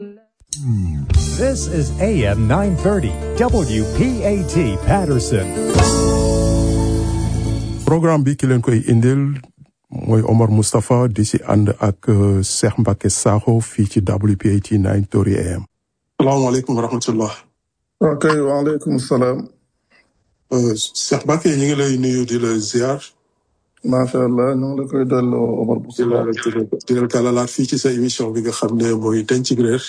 This is AM 930 WPAT Patterson. programme bi ki leen koy indil mooy Omar Moustapha di si ànd ak Cheikh Mbacke Sakho fii ci WPAT 930 AM. salaamaaleykum wa rahmatullah. ok waaleykum salaam. Cheikh Mbacke ñu ngi lay nuyu di la ziar. macha allah ñu ngi la koy delloo Omar Moustapha. di la dalalaat fii ci sa émission bi nga xam ne mooy denc réer.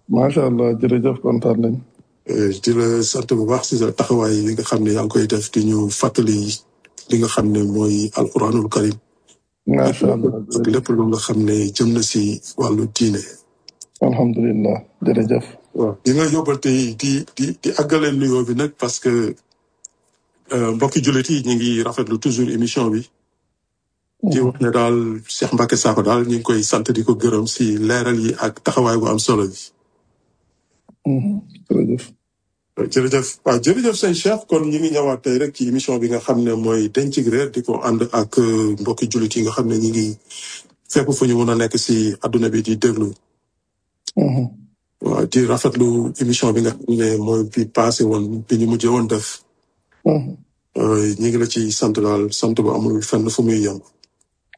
macha allah jërëjëf kontaan nañ. di la sant bu baax si sa taxawaay yi nga xam ne yaa ngi koy def di ñu fàttali li nga xam ne mooy alquranul karim. macha allah ak lépp lu nga xam ne jëm na si wàllu diine. alhamdulilah jërëjëf. waaw di nga yóbbante di àggale nuyoo bi nag parce que mbokki jullit yi ñu ngi rafetlu toujours émission bi. di wax ne daal Cheikh Mbacke Sakho daal ñu ngi koy sant di ko gërëm si leeral yi ak taxawaay bu am solo bi. jërëjëf. jërëjëf waaw jërëjëf sëñ Cheikh kon ñu ngi ñëwaat tey rek ci émission bi nga xam ne mooy denc réer di ko ànd ak mbokki jullit yi nga xam ne ñu ngi fépp fu ñu mën a nekk si adduna bi di déglu. waaw di rafetlu émission bi nga xam ne mooy bi passé woon bi ñu mujjee woon def. ñu ngi la ci sant daal sant bu amul fenn fu muy yem.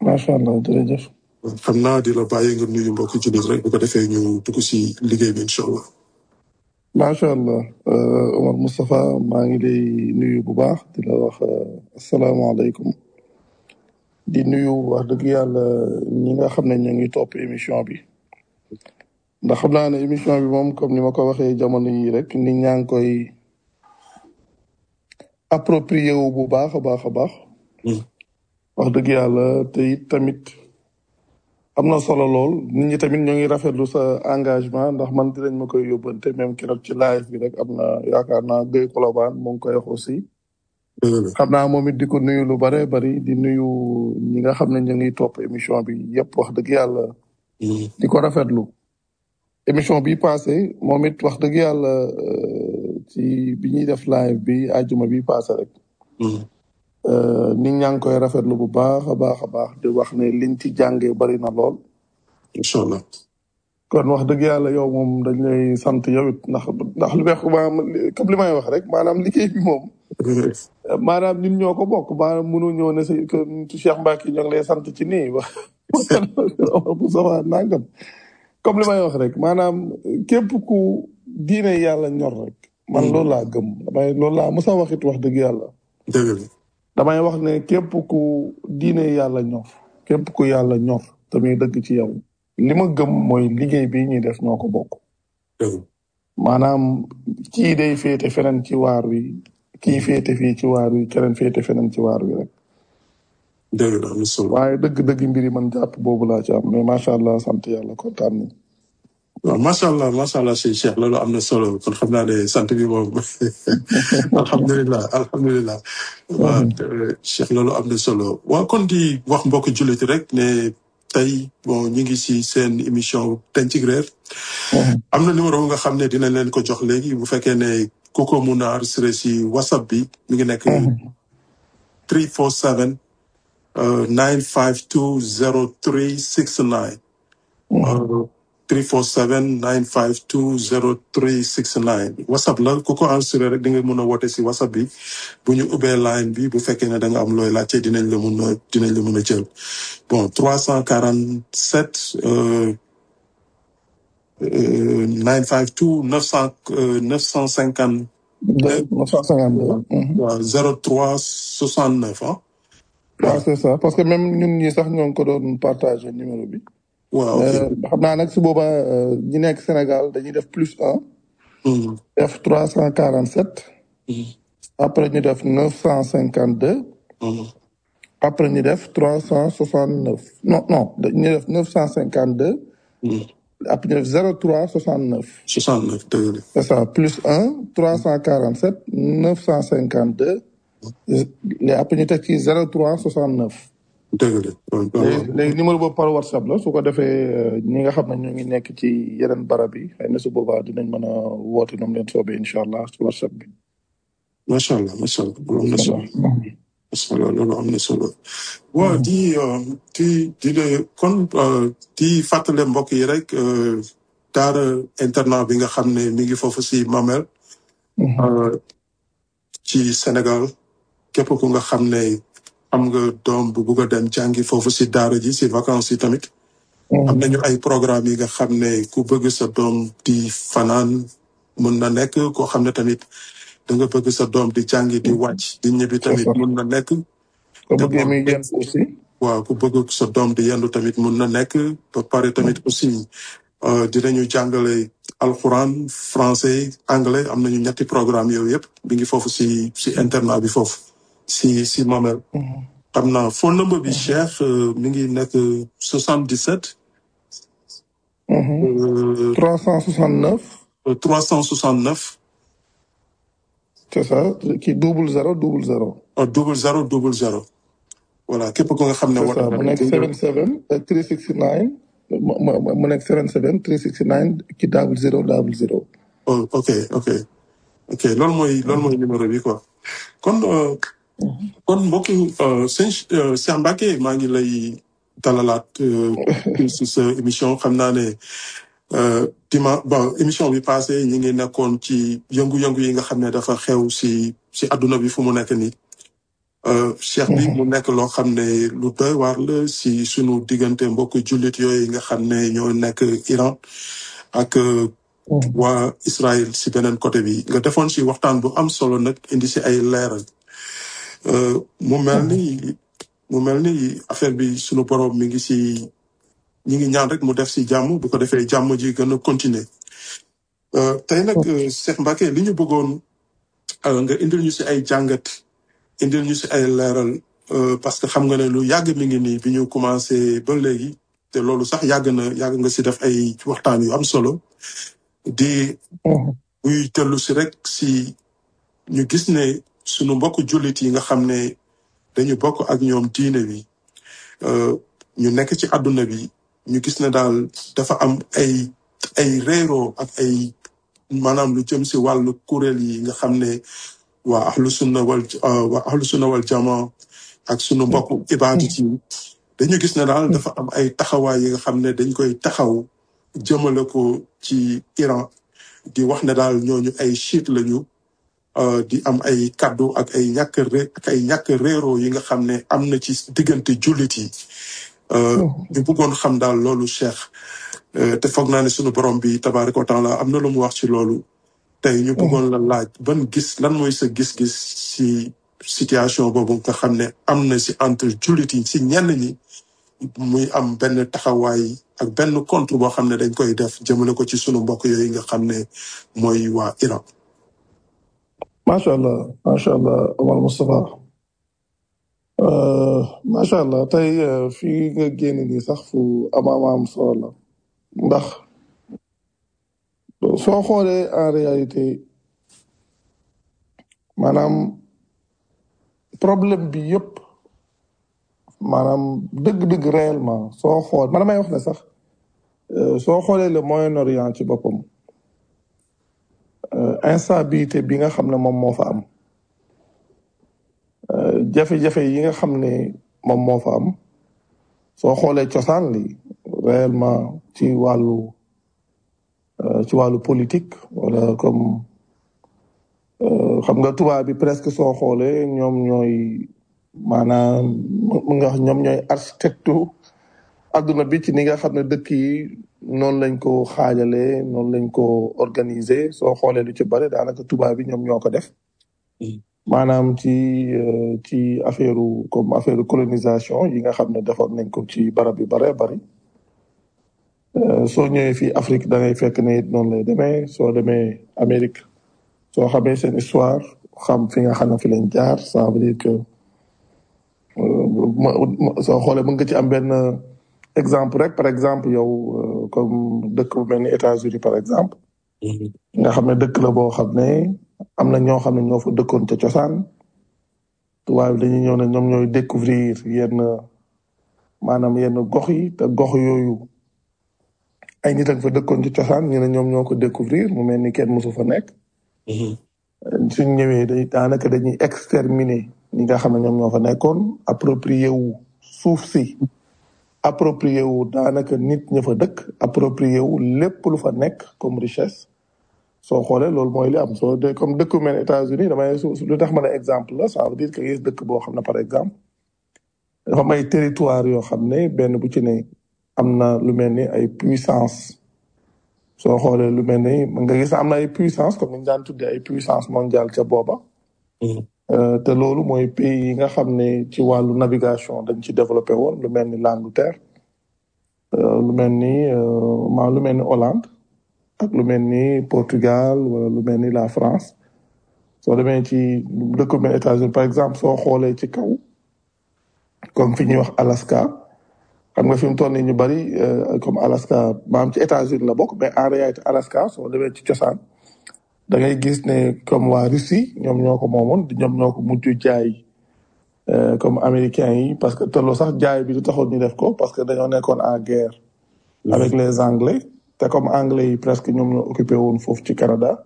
macha allah jërëjëf. xam naa di la bàyyi nga nuyu mbokki jullit rek bu ko defee ñu dugg si liggéey bi incha allah. macha allah Omar Moustapha maa ngi lay nuyu bu baax di la wax asalaamaaleykum. di nuyu wax dëgg yàlla ñi nga xam ne ñu ngi topp émission bi. ndax xam naa ne émission bi moom comme ni ma ko waxee jamono yi rek nit ñaa ngi koy approprié wu bu baax a baax a baax. wax dëgg yàlla te it tamit am na solo lool nit ñi tamit ñoo ngi rafetlu sa engagement ndax man dinañ ma koy yóbbante même keroog ci live bi rek am na yaakaar naa Guèye Colobane mu ngi koy wax aussi. xam naa moom it di ko nuyu lu bare bari di nuyu ñi nga xam ne ñu ngi topp émission bi yëpp wax dëgg yàlla. di ko rafetlu. émission bi passé moom it wax dëgg yàlla ci bi ñuy def live bi àjjuma bi passé rek. nit ñaa ngi koy rafetlu bu baax a baax a baax di wax ne liñ ci jàngee bari na lool. incha allah. kon wax dëgg yàlla yow moom dañ lay sant yow it ndax lu weex comme li may wax rek maanaam liggéey bi moom. maanaam ñun ñoo ko bokk maanaam mënu ñëw ne si Cheikh Mbacke ñoo ngi lay sant ci nii wax bu soxlaa nangam. comme li may wax rek maanaam képp ku diine yàlla ñor rek. man loolu laa gëm loolu laa mos a wax it wax dëgg yàlla. damay wax ne képp ku diine yàlla ñor képp ku yàlla ñor tamit dëgg ci yow li ma gëm mooy liggéey bi ñuy def ñoo ko bokk. maanaam kii day féete feneen ci waar wi kii féete fii ci waar wi keneen féete feneen ci waar wi rek. waaye dëgg-dëgg mbiri man jàpp boobu laa ci am mais macha allah sant yàlla kontaan nañ. waaw macha allah sëñ Cheikh loolu am na solo kon xam naa ne sant bi moom alhamdulilah waaw Cheikh loolu am na solo waaw kon di wax mbokk jullit rek ne tey bon ñu ngi si seen émission denc réer. am na numéro nga xam ne dinañ leen ko jox léegi bu fekkee ne ku ko mun a enregistré si WhatsApp bi mi ngi nekk 347 952 0369 347 952 0369 WhatsApp la ku ko enregistré rek di nga mën a woote si WhatsApp bi bu ñu ubbee line bi bu fekkee ne da nga am looy laajte dinañ la mën a jël bon 347 952 950 waaw 03 69 ah. waaw c'est ça parce que même ñun ñi sax ñoo ngi ko doon partagé numéro bi. waaw xam naa nag su boobaa ñi nekk Sénégal dañuy def +1. def 347. après ñu def 952. après ñu def 369 non ñu def 952. après ñu def 03 69. 69 dëgg la. c'est ça +1 347 952. après ñu teg ci 03 69. dëgg la. léegi numéro boobu par WhatsApp la su ko defee ñi nga xam ne ñu ngi nekk ci yeneen barab yi xëy na su boobaa dinañ mën a woote ñoom leen soobee incha allah ci WhatsApp bi. macha allah loolu am na solo. loolu am na solo. waaw di la kon di fàttale mbokk yi rek daara internat bi nga xam ne mi ngi foofu si Mamel ci Sénégal képp ku nga xam ne am nga doom bu bugg a dem jàngi foofu si daara ji si vacances yi tamit am nañu ay programme yi nga xam ne ku bëgg sa doom di fanaan mun na nekk koo xam ne tamit da nga bëgg sa doom di jàngi di wàcc di ñibbi tamit mun na nekk ko bëggee muy yenn aussi waaw ku bëgg sa doom di yendu tamit mun na nekk ba pare tamit aussi dinañu jàngale alxuraan français anglais am nañu ñetti programme yooyu yëpp bi ngi foofu si internat bi foofu si Mamel xam naa phone number bi Cheikh mi ngi nekk 77 369 369 c'est ça kii 0000 0000 voilà képp ko nga xam ne c'est ça mu nekk 77 369 mu nekk 77 369 ki 0000 ok loolu mooy numéro bi quoi kon mbokki sëñ Cheikh Mbacké maa ngi lay dalalaat si sa émission xam naa ne émission bi passé ñi ngi nekkoon ci yëngu-yëngu yi nga xam ne dafa xew si adduna bi fu mu nekk nii Cheikh bi mu nekk loo xam ne lu doy waar la si sunu diggante mbokk jullit yooyu nga xam ne ñoo nekk Iran ak waa Israël si beneen côté bi nga defoon si waxtaan bu am solo nag indi si ay leeral mu mel ni affaire bi sunu borom mi ngi si ñi ngi ñaan rek mu def si jàmm bu ko defee jàmm ji gën a continuer tey nag Cheikh Mbacké li ñu bëggoon nga indil ñu si ay jàngat indil ñu si ay leeral parce que xam nga ne lu yàgg mi ngi nii bi ñu commencé ba léegi te loolu sax yàgg nga si def ay waxtaan yu am solo di buy tellu si rek si ñu gis ne sunu mbokk jullit yi nga xam ne dañu bokk ak ñoom diine bi ñu nekk ci àdduna bi ñu gis ne daal dafa am ay réeroo ak ay maanaam lu jëm si wàllu kuréel yi nga xam ne waa ahlu sunna wal jama ak sunu mbokk ibaadit yi dañu gis ne daal dafa am ay taxawaay yi nga xam ne dañ koy taxaw jëmale ko ci Iran di wax ne daal ñooñu ay chiite lañu di am ay kaddu ak ay ñàkk réeroo yi nga xam ne am na ci diggante jullit yi ñu bëggoon xam daal loolu Cheikh te foog naa ne sunu borom bi tabaaraka wa taala am na lu mu wax ci loolu tey ñu bëggoon la laaj lan mooy sa gis-gis si situation boobu nga xam ne am na si entre jullit yi si ñenn ñi muy am benn taxawaay ak benn contre boo xam ne dañ koy def jëmale ko ci sunu mbokk yooyu nga xam ne mooy waa Iran. macha allah Omar Moustapha macha allah tey fii nga génn nii sax fu am solo la ndax soo xoolee en réalité maanaam problème bi yëpp maanaam dëgg-dëgg réellement soo xool man damay wax ne sax soo xoolee le Moyen-Orient ci boppam instabilité bi nga xam ne moom moo fa am jafe-jafe yi nga xam ne moom moo fa am soo xoolee cosaan li réellement ci wàllu politique wala comme xam nga tubaab bi presque soo xoolee ñoom ñooy maanaam mu nga wax ñoom ñooy architecte adduna bi ci ni nga xam ne dëkk yi noonu lañ ko xaajalee noonu lañ ko organiser soo xoolee lu ci bare daanaka tubaab bi ñoom ñoo ko def maanaam ci affaire colonisation yi nga xam ne defoon nañ ko ci barab yu bare bari soo ñëwee fii Afrique da ngay fekk ne it noonu lay demee soo demee Amérique soo xamee seen histoire xam fi nga xam ne fi lañ jaar ça veut dire que soo xoolee mën nga ci am benn exemple rek par exemple yow comme dëkk bu mel ni États-Unis par exemple nga xam ne dëkk la boo xam ne am na ñoo xam ne ñoo fa dëkkoon ca cosaan tubaab bi dañuy ñëw ne ñoom ñooy découvrir yenn gox yi te gox yooyu ay nit ak fa dëkkoon ci cosaan ñu ne ñoom ñoo ko découvrir mu mel ni kenn mosu fa nekk suñ ñëwee daanaka dañuy exterminer ñi nga xam ne ñoom ñoo fa nekkoon approprié wu suuf si approprié wu daanaka nit ña fa dëkk approprié wu lépp lu fa nekk comme richesse soo xoolee loolu mooy li am soo de comme dëkk mel ne États-Unis damay lu tax ma ne exemple la ça veut dire que gis dëkk boo xam ne par exemple dafa am ay territoire yoo xam ne benn bu ci ne am na lu mel ni ay puissance soo xoolee lu mel ni nga gis am na ay puissance comme ni ñu daan tuddee ay puissance mondiale ca booba te loolu mooy pays yi nga xam ne ci wàllu navigation dañ ci développé woon lu mel ni l'Angleterre lu mel ni Hollande ak lu mel ni Portugal wala lu mel ni la France soo demee ci dëkk mel États-Unis par exemple soo xoolee ci kaw comme fi ñuy wax Alaska xam nga fi mu toll nii ñu bari comme Alaska maanaam ci États-Unis la bokk mais en réalité Alaska soo demee ci cosaan da ngay gis ne comme waa Russie ñoom ñoo ko moomoon ñoom ñoo ko mujj jaay comme américains yi parce que te loolu sax jaay bi du taxoon ñu def ko parce que dañoo nekkoon en guerre avec les Anglais te comme anglais yi presque ñoom ñoo occupé woon foofu ci Canada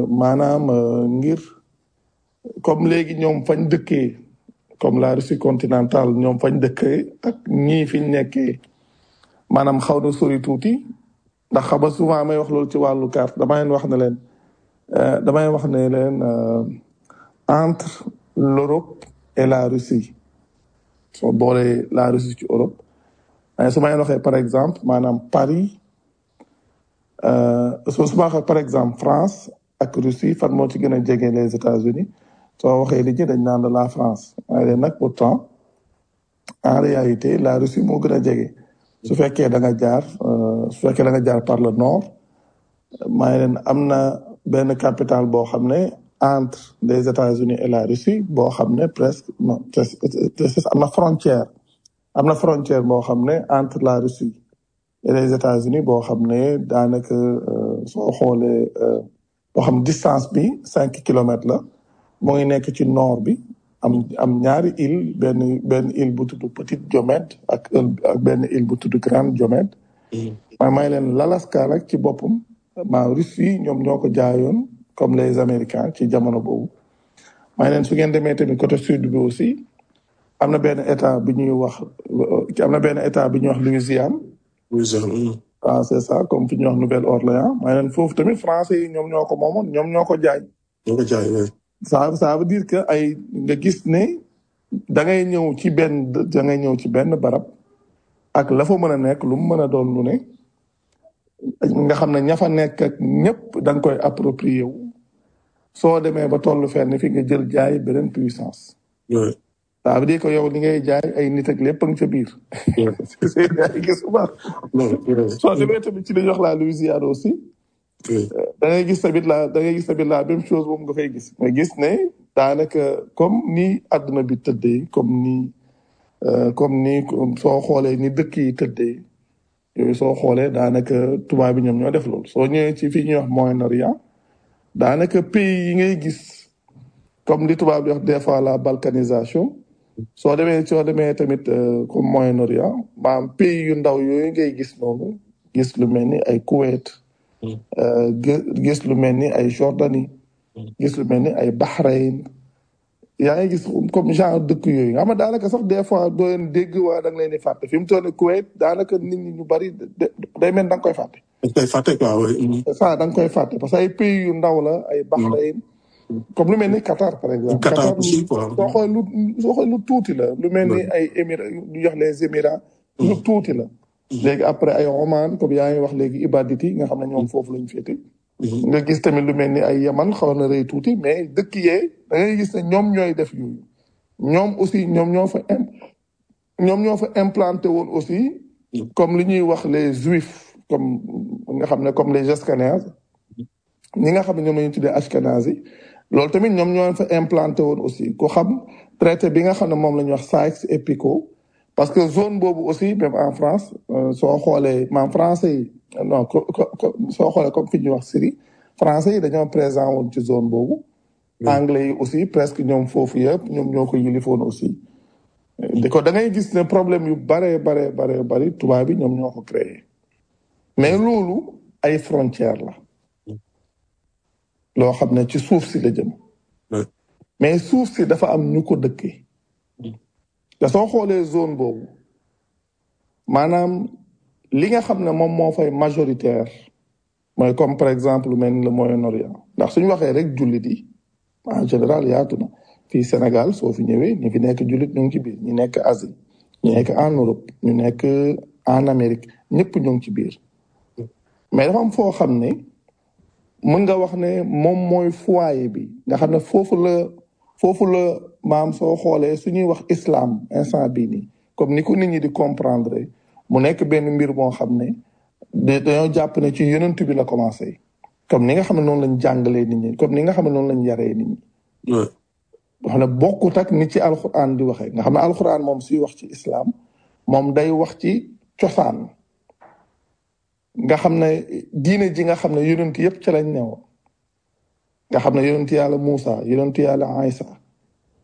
maanaam ngir comme léegi ñoom fañ dëkkee comme la Russie continentale ñoom fañ dëkkee ak ñii fi nekkee maanaam xaw na sori tuuti ndax xam nga souvent may wax loolu ci wàllu carte damay wax ne leen entre l'Europe et la Russie soo boolee la Russie ci Europe waaye su may waxee par exemple maanaam Paris su ma waxee par exemple France ak Russie fan moo ci gën a jege les États-Unis soo waxee li dañ naan la France waaye leen nag pourtant en réalité la Russie moo gën a jege su fekkee da nga jaar par le nord maa leen am na benn capitale boo xam ne entre les États-Unis et la Russie boo xam ne presque non am na frontière boo xam ne entre la Russie et les États-Unis boo xam ne daanaka soo xoolee boo xam distance bi 5 kilomètres la moo ngi nekk ci nord bi am ñaari île benn île bu tudd Petite Diomède ak benn île bu tudd Grande Diomède may leen l'Alaska nag ci boppam Russie ñoom ñoo ko jaayoon comme les Américains ci jamono boobu may leen su ngeen demee tamit côté sud bi aussi am na benn état bi ñuy wax Louisiane waaw c'est ça comme fi ñuy wax Nouvelle-Orléans may leen foofu tamit français yi ñoom ñoo ko moomoon ñoom ñoo ko jaay ça veut dire que nga gis ne da ngay ñëw ci benn barab ak la fa mën a nekk lu mu mën a doon lu ne nga xam ne ña fa nekk ak ñëpp da nga koy approprié wu soo demee ba tollu fenn fi nga jël jaay beneen puissance ça veut dire que yow li ngay jaay ay nit ak lépp a ngi ca biir ay gis bu baax soo demee tamit ci li ñuy wax la Louisiane aussi da ngay gis tamit la même chose moom nga fay gis nga gis ne daanaka comme ni àdduna bi tëddee comme ni soo xoolee ni dëkk yi tëddee yooyu soo xoolee daanaka tubaab bi ñoom ñoo def loolu soo ñëwee ci fii ñuy wax Moyen-Orient daanaka pays yi ngay gis comme li tubaab di wax des fois la balkanisation soo demee tamit comme Moyen-Orient maanaam pays yu ndaw yooyu ngay gis noonu gis lu mel ni ay Koweït gis lu mel ni ay Jordanie gis lu mel ni ay Bahreïn yaa ngi gis comme genre dëkk yooyu nga xam ne daanaka sax des fois doo leen dégg waa da nga leen di fàtte fi mu toll nii Koweït daanaka nit ñi ñu bari day mel da nga koy fàtte. ça da nga koy fàtte parce que ay pays yu ndaw la ay Bahreïn comme lu mel ni Qatar par exemple. Qatar aussi quoi. soo xoolee lu tuuti la. lu mel ni ay Émirats ñu jox les Émirats. lu tuuti la. léegi après ay Oman comme yaa ngi wax léegi Ibaditi nga xam ne ñoom foofu lañu féete. nga gis tamit lu mel ni ay Yaman xaw na rëy tuuti mais dëkk yee da ngay gis ne ñoom ñooy def yooyu ñoom aussi ñoom ñoo fa implanté woon aussi comme li ñuy wax les juifs comme nga xam ne comme les Ashkénazes ñi nga xam ne ñoom la ñu tuddee Ashkénazes yi loolu tamit ñoom ñoo fa implanté woon aussi ku xam traité bi nga xam ne moom la ñuy wax Sykes et Picot parce que zone boobu aussi même en France soo xoolee maam français yi non soo xoolee comme fi ñuy wax Syrie français yi dañoo présent woon ci zone boobu anglais yi aussi presque ñoom foofu yëpp ñoom ñoo ko yilifoon aussi da ngay gis ne problème yu bari tubaab bi ñoom ñoo ko créé mais loolu ay frontière la loo xam ne ci suuf si la jëm mais suuf si dafa am ñu ko dëkkee te soo xoolee zone boobu maanaam li nga xam ne moom moo fay majoritaire mooy comme par exemple lu mel ni le Moyen-Orient ndax suñu waxee rek jullit yi en général yaatu na fii Sénégal soo fi ñëwee ñi fi nekk jullit ñu ngi ci biir ñu nekk Asie ñu nekk en Europe ñu nekk en Amérique ñëpp ñu ngi ci biir mais dafa am foo xam ne mën nga wax ne moom mooy foyer bi nga xam ne foofu la maam soo xoolee suñuy wax islam instant bii nii comme ni ko nit ñi di comprendre mu nekk benn mbir moo xam ne dañoo jàpp ne ci yonent bi la commencé comme ni nga xam ne noonu lañ jàngalee nit ñi comme ni nga xam ne noonu lañ yaree nit ñi. boo xam ne bokkut ak ni ci alxuraan di waxee nga xam ne alxuraan moom suy wax ci islam moom day wax ci cosaan nga xam ne diine ji nga xam ne yonent yëpp ca lañ newoon nga xam ne yonent yàlla Moussa yonent yàlla Aïssa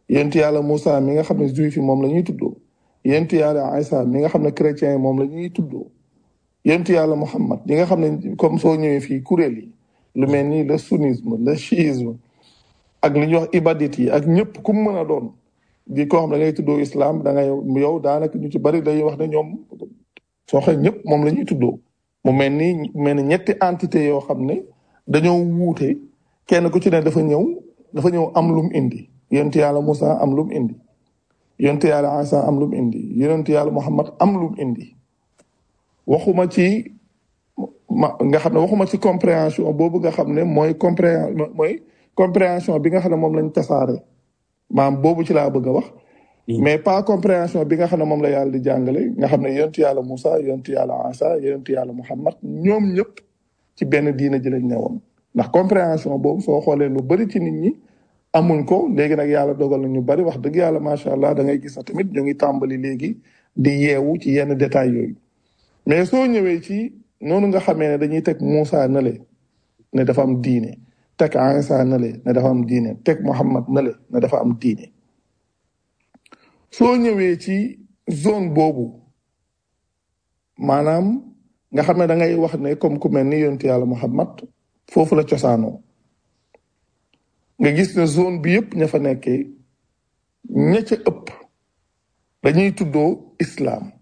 yonent yàlla Moussa mi nga xam ne juif yi moom la ñuy tuddoo yonent yàlla Aïssa mi nga xam ne chrétien yi moom la ñuy tuddoo yonent yàlla Muhammad yi nga xam ne comme soo ñëwee fii kuréel yi lu mel ni le sunnisme le chiisme ak li ñuy wax ibadit yi ak ñëpp ku mu mën a doon di koo xam da ngay tuddoo islam da ngay yow daanaka ñu ci bari dañuy wax ne ñoom soo xee ñëpp moom la ñuy tuddoo mu mel ni ñetti entité yoo xam ne dañoo wuute kenn ku ci ne dafa ñëw am lum indi yonent yàlla Moussa am lum indi yonent yàlla Aïssa am lum indi yonent yàlla Muhammad am lum indi waxuma ci nga xam ne waxuma ci compréhension boobu nga xam ne mooy compréhension bi nga xam ne moom lañ tasaare maam boobu ci laa bëgg a wax mais pas compréhension bi nga xam ne moom la yàlla di jàngale nga xam ne yonent yàlla Moussa yonent yàlla Aïssa yonent yàlla Muhammad ñoom ñëpp ci benn diina ji lañ newoon ndax compréhension boobu soo xoolee lu bari ci nit ñi amuñ ko léegi nag yàlla dogal na ñu bari wax dëgg yàlla macha allah da ngay gis na tamit ñu ngi tàmbali léegi di yeewu ci yenn détails yooyu mais soo ñëwee ci noonu nga xamee ne dañuy teg Moussa nale ne dafa am diine teg Aïssa nale ne dafa am diine teg Muhammad nale ne dafa am diine soo ñëwee ci zone boobu maanaam nga xam ne da ngay wax ne comme ku mel ni yonent yàlla Muhammad foofu la cosaanoo nga gis ne zone bi yëpp ña fa nekkee ña ca ëpp dañuy tuddoo islam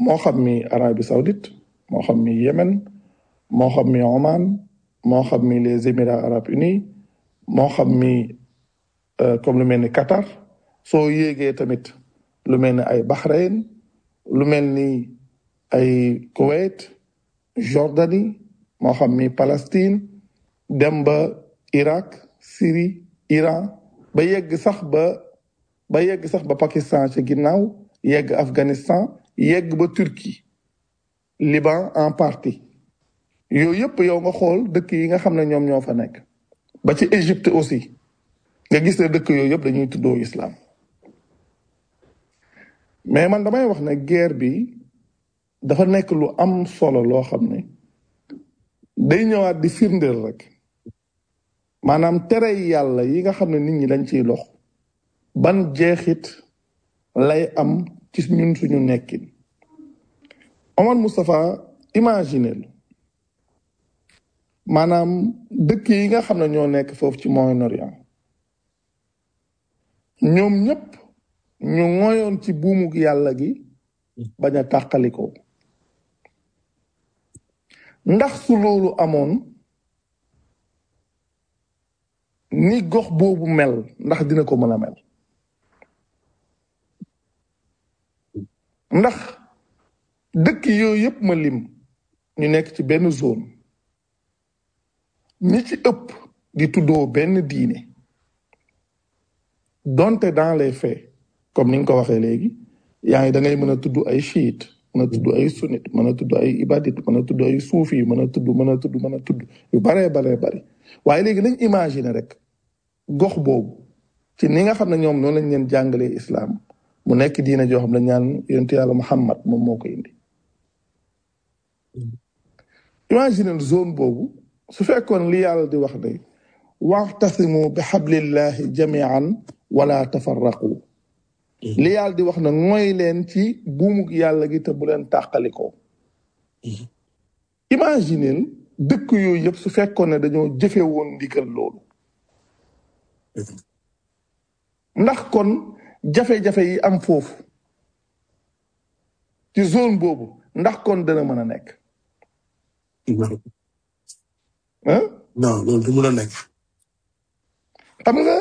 moo xam mi Arabie Saoudite moo xam mi Yémen moo xam mi Oman moo xam mi les Émirats Arabes Unis moo xam mi comme lu mel ni Qatar soo yéegee tamit lu mel ni ay Bahreïn lu mel ni ay Koweït Jordanie moo xam mi Palestine dem ba Irak Syrie Iran ba yegg sax ba Pakistan ci ginnaaw yegg Afghanistan yegg ba Turquie Liban en partie yooyu yëpp yow nga xool dëkk yi nga xam ne ñoom ñoo fa nekk ba ci Égypte aussi nga gis ne dëkk yooyu yëpp dañuy tuddoo islam mais man damay wax ne guerre bi dafa nekk lu am solo loo xam ne day ñëwaat di firndeel rek maanaam tere yàlla yi nga xam ne nit ñi dañ ciy lox ban jeexit lay am ci ñun suñu nekkin Omar Moustapha imaginel maanaam dëkk yi nga xam ne ñoo nekk foofu ci Moyen-Orient ñoom ñëpp ñu ngoyoon ci buumug yàlla gi bañ a tàqalikoo ndax su loolu amoon ni gox boobu mel ndax dina ko mën a mel ndax dëkk yooyu yëpp ma lim ñu nekk ci benn zone ñi ci ëpp di tuddoo benn diine donte dans les faits comme ni nga ko waxee léegi yaa ngi da ngay mën a tudd ay chiite mën a tudd ay sunnite mën a tudd ay ibadite mën a tudd ay suufi mën a tudd yu baree bari waaye léegi nañ imaginer rek gox boobu ci ni nga xam ne ñoom noonu lañ leen jàngalee islam mu nekk diine joo xam ne ñaan yonent yàlla Muhammad moom moo ko indi imaginer zone boobu su fekkoon li yàlla di wax de wa'tasimu bi hablillahi jami'an wala tafarraqu li yàlla di wax na mooy leen ci buumug yàlla gi te bu leen tàqalikoo imagineel dëkk yooyu yëpp su fekkoon ne dañoo jëfe woon ndigal loolu ndax kon jafe-jafe yi am foofu ci zone boobu ndax kon dana mën a nekk. ah. non loolu du mën a nekk. xam nga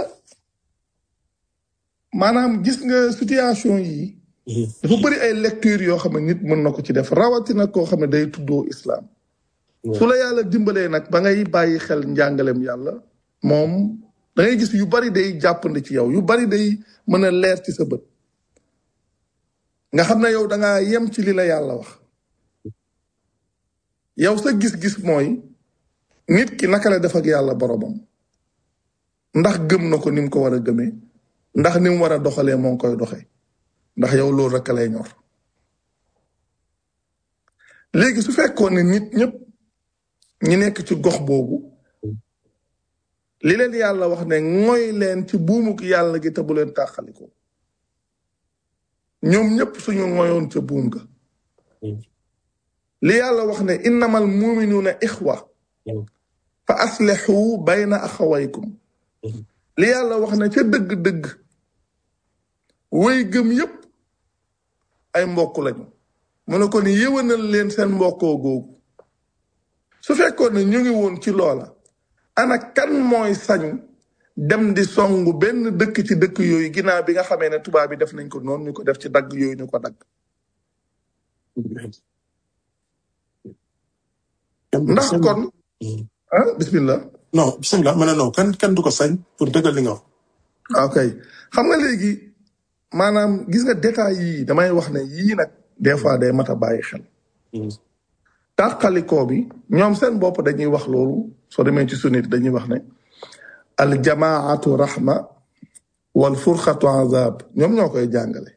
maanaam gis nga situation yi. dafa bëri ay lecture yoo xam ne nit mën na ko ci def rawatina koo xam ne day tuddoo islam. su la yàlla dimbalee nag ba ngay bàyyi xel njàngalem yàlla moom da ngay gis yu bari day jàppandi ci yow yu bari day mën a leer ci sa bët nga xam ne yow da ngaa yem ci li la yàlla wax yow sa gis-gis mooy nit ki naka la def ak yàlla boromam ndax gëm na ko ni mu ko war a gëmee ndax ni mu war a doxalee moo ngi koy doxee ndax yow loolu rek lay ñor léegi su fekkoon ne nit ñëpp ñi nekk ci gox boobu li leen yàlla wax ne mooy leen ci buumuk yàlla gi te bu leen tàqaliko ñoom ñëpp suñu ngoyoon ca buum ga li yàlla wax ne innamal muminuuna ixwa fa aslixu bayna axawaykum li yàlla wax ne ca dëgg-dëgg way gëm yépp ay mbokk lañu mu ne ko ni yëwanal leen seen mbokkoo googu su fekkoon ne ñu ngi woon ci loola ana kan mooy sañ dem di songu benn dëkk ci dëkk yooyu ginnaaw bi nga xamee ne tubaab bi def nañ ko noonu ñu ko def ci dagg yooyu ñu ko dagg ndax kon ah bismillah non bismillah ma ne non kan du ko sañ pour dëggal li nga wax. ok xam nga léegi maanaam gis nga détails yii damay wax ne yii nag des fois day mat a bàyyi xel tàqalikoo bi ñoom seen bopp dañuy wax loolu soo demee ci sunnit dañuy wax ne al jamaatu rahma wal furqatu azab ñoom ñoo koy jàngale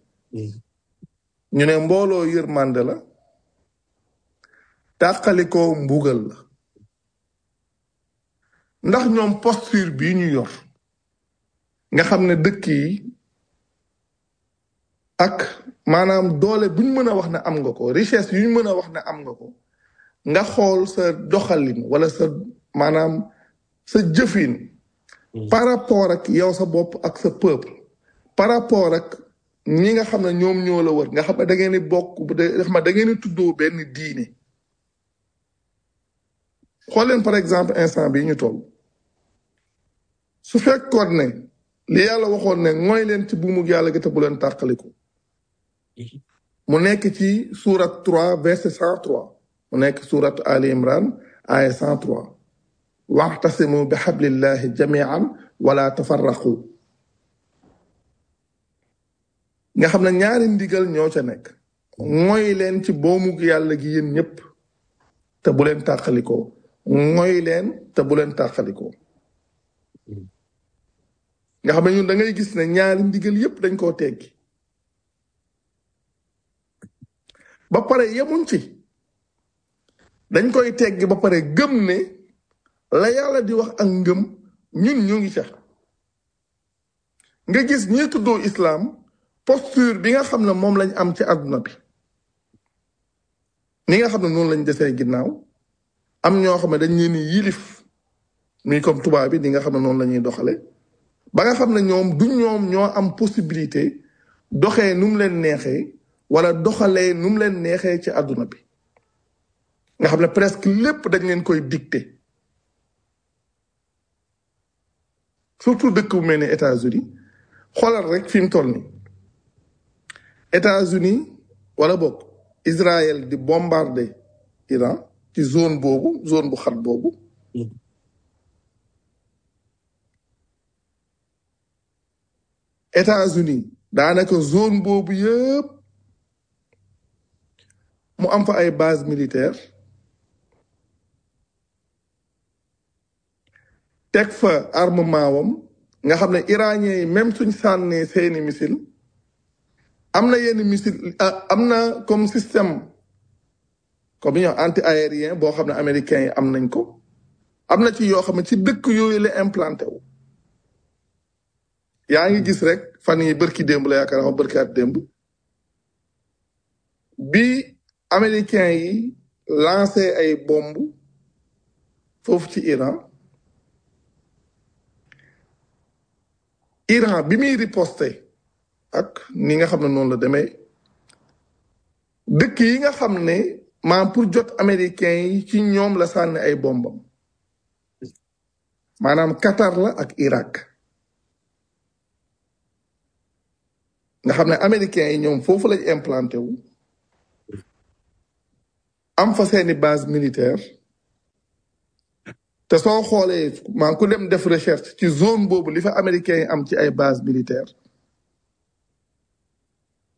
ñu ne mbooloo yërmande la tàqalikoo mbugal la ndax ñoom posture bii ñu yor nga xam ne dëkk yi ak maanaam doole buñ mën a wax ne am nga ko richesse yuñ mën a wax ne am nga ko nga xool sa doxalin wala sa maanaam sa jëfin par rapport ak yow sa bopp ak sa peuple par rapport ak ñi nga xam ne ñoom ñoo la wër nga xam ne da ngeen di bokk da ngeen di tuddoo benn diine xool leen par exemple instant bi ñu toll su fekkoon ne li yàlla waxoon ne mooy leen ci buumug yàlla gi te bu leen tàqaliku mu nekk ci surat 3 verset 103 mu nekk surat Ali Imran aya 103 waxtasimu bi xablillahi jamian wala tafarraqu nga xam ne ñaari ndigal ñoo ca nekk mooy leen ci boomug yàlla gi yéen ñëpp te bu leen tàqalikoo mooy leen te bu leen tàqalikoo nga xam ne ñun da ngay gis ne ñaari ndigal yépp dañ koo teggi ba pare yemuñ ci dañ koy teggi ba pare gëm ne la yàlla di wax ak ngëm ñun ñu ngi ca nga gis ñi tuddoo islam posture bi nga xam ne moom lañ am ci àdduna bi ni nga xam ne noonu lañ desee ginnaaw am ñoo xam ne dañ leen yilif muy comme tubaab bi ni nga xam ne noonu la ñuy doxale ba nga xam ne ñoom du ñoom ñoo am possibilité doxee nu mu leen neexee wala doxalee nu mu leen neexee ci àdduna bi nga xam ne presque lépp dañ leen koy dicté surtout dëkk bu mel ni États-Unis xoolal rek fi mu toll nii États-Unis wala boog Israël di bombarder Iran ci zone boobu zone bu xat boobu États-Unis daanaka zone boobu yëpp mu am fa ay base militaire teg fa armement wam nga xam ne iraniens yi même suñ sànnee seeni missile am na yenn missile am na comme système comme ñoo anti aérien boo xam ne américains yi am nañ ko am na ci yoo xam ne ci dëkk yooyu la implanté wu yaa ngi gis rek fan yi bërki démb la yaakaar naa bërki at démb bi américains yi lancé ay bomb foofu ci Iran bi muy riposté ak ni nga xam ne noonu la demee dëkk yi nga xam ne maanaam pour jot américain yi ci ñoom la sànni ay bombam maanaam Qatar la ak Irak nga xam ne américains yi ñoom foofu lañ implanté wu am fa seeni base militaire te soo xoolee maa ku dem def recherche ci zone boobu li fa américains yi am ci ay base militaire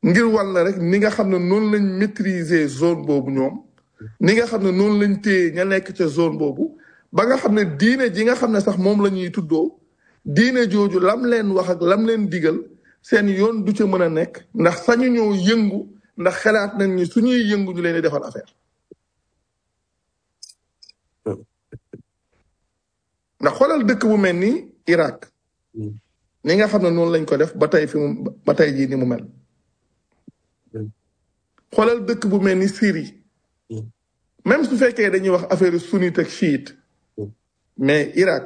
ngir wal na rek ni nga xam ne noonu lañ maîtriser zone boobu ñoom ni nga xam ne noonu lañ téye ña nekk ca zone boobu ba nga xam ne diine ji nga xam ne sax moom la ñuy tuddoo diine jooju lam leen wax ak lam leen digal seen yoon du ca mën a nekk ndax sañu ñoo yëngu ndax xalaat nañ ni suñuy yëngu ñu leen di defal affaire ndax xoolal dëkk bu mel ni Irak ni nga xam ne noonu lañ ko def ba tey ba tey jii ni mu mel xoolal dëkk bu mel ni Syrie même su fekkee dañuy wax affaire sunnite ak chiite mais Irak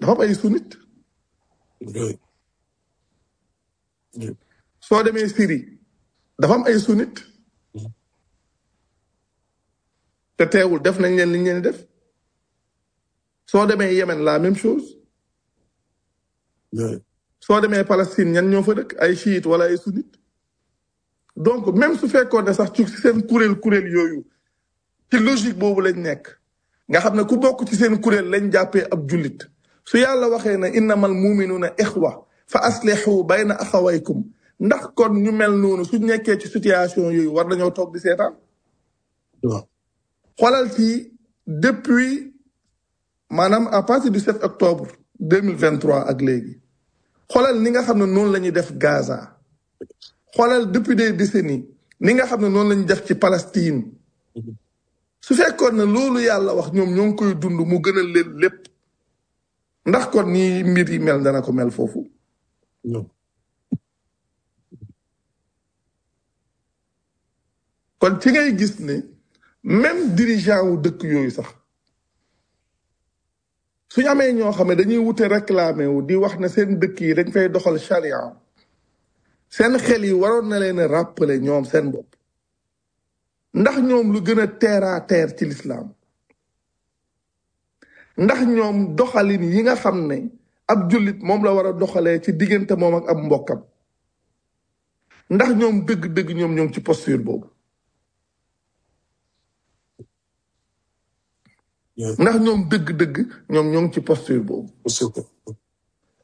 dafa am ay sunnite soo demee Syrie dafa am ay sunnite te teewul def nañ leen li ñu leen def soo demee Yémen la même chose soo demee Palestine ñan ñoo fa dëkk ay chiite wala ay sunnite donc même su fekkoon ne sax ci seen kuréel yooyu ci logique boobu lañ nekk nga xam ne ku bokk ci seen kuréel lañ jàppee ab jullit su yàlla waxee ne innamal muminuuna ixwa fa aslihu bayna axawaykum ndax kon ñu mel noonu su nekkee ci situation yooyu war nañoo toog di seetaan xoolal ci depuis maanaam à partir du 7 octobre 2023 ak léegi xoolal ni nga xam ne noonu la ñuy def Gaza xoolal depuis des décennies ni nga xam ne noonu la ñuy def ci Palestine su fekkoon ne loolu yàlla wax ñoom ñoo ngi koy dund mu gënal leen lépp ndax kon nii mbir yi mel dana ko mel foofu kon ci ngay gis ne même dirigeant wu dëkk yooyu sax suñu amee ñoo xam ne dañuy wute réclamé wu di wax ne seen dëkk yi dañ fay doxal charia seen xel yi waroon na leen a rappeler ñoom seen bopp ndax ñoom lu gën a terre à terre ci l'islam ndax ñoom doxalin yi nga xam ne ab jullit moom la war a doxalee ci diggante moom ak ab mbokkam ndax ñoom dëgg-dëgg ñoom ñoo ngi ci posture boobu ndax ñoom dëgg-dëgg ñoom ñoo ngi ci posture boobu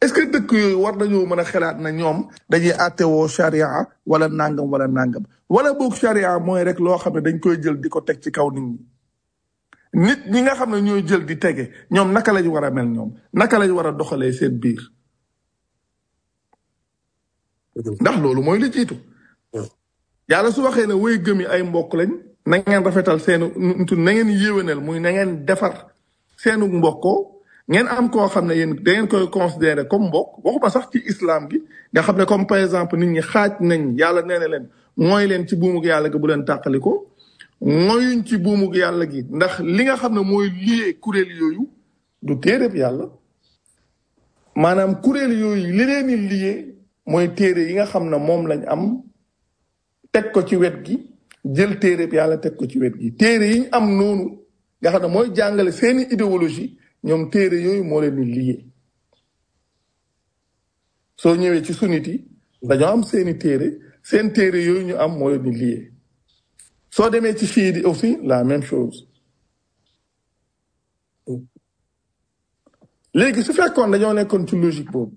est-ce que dëkk yooyu war nañoo mën a xalaat na ñoom dañuy àttewoo charia wala nangam wala boog charia mooy rek loo xam ne dañ koy jël di ko teg ci kaw nit ñi nga xam ne ñooy jël di tege ñoom naka lañ war a mel ñoom naka lañ war a doxalee seen biir ndax loolu mooy li jiitu yàlla su waxee ne way gëm yi ay mbokk lañ na ngeen rafetal seenu na ngeen yéwénal muy na ngeen defar seenu mbokkoo ngeen am koo xam ne yéen da ngeen koy considérer comme mbokk waxuma sax ci islam gi nga xam ne comme par exemple nit ñi xaaj nañ yàlla nee na leen mooy leen ci buumug yàlla gi bu leen tàqaliko mooyuñ ci buumug yàlla gi ndax li nga xam ne mooy lié kuréel yooyu du téereb yàlla maanaam kuréel yooyu li leen di lié mooy téere yi nga xam ne moom lañ am teg ko ci wet gi jël téereb yàlla teg ko ci wet gi téere yi ñu am noonu nga xam ne mooy jàngale seeni idéologie ñoom téere yooyu moo leen di lié soo ñëwee ci sunnit yi dañoo am seeni téere seen téere yooyu ñu am moo leen di lié soo demee ci chiite yi aussi la même chose léegi su fekkoon dañoo nekkoon ci logique boobu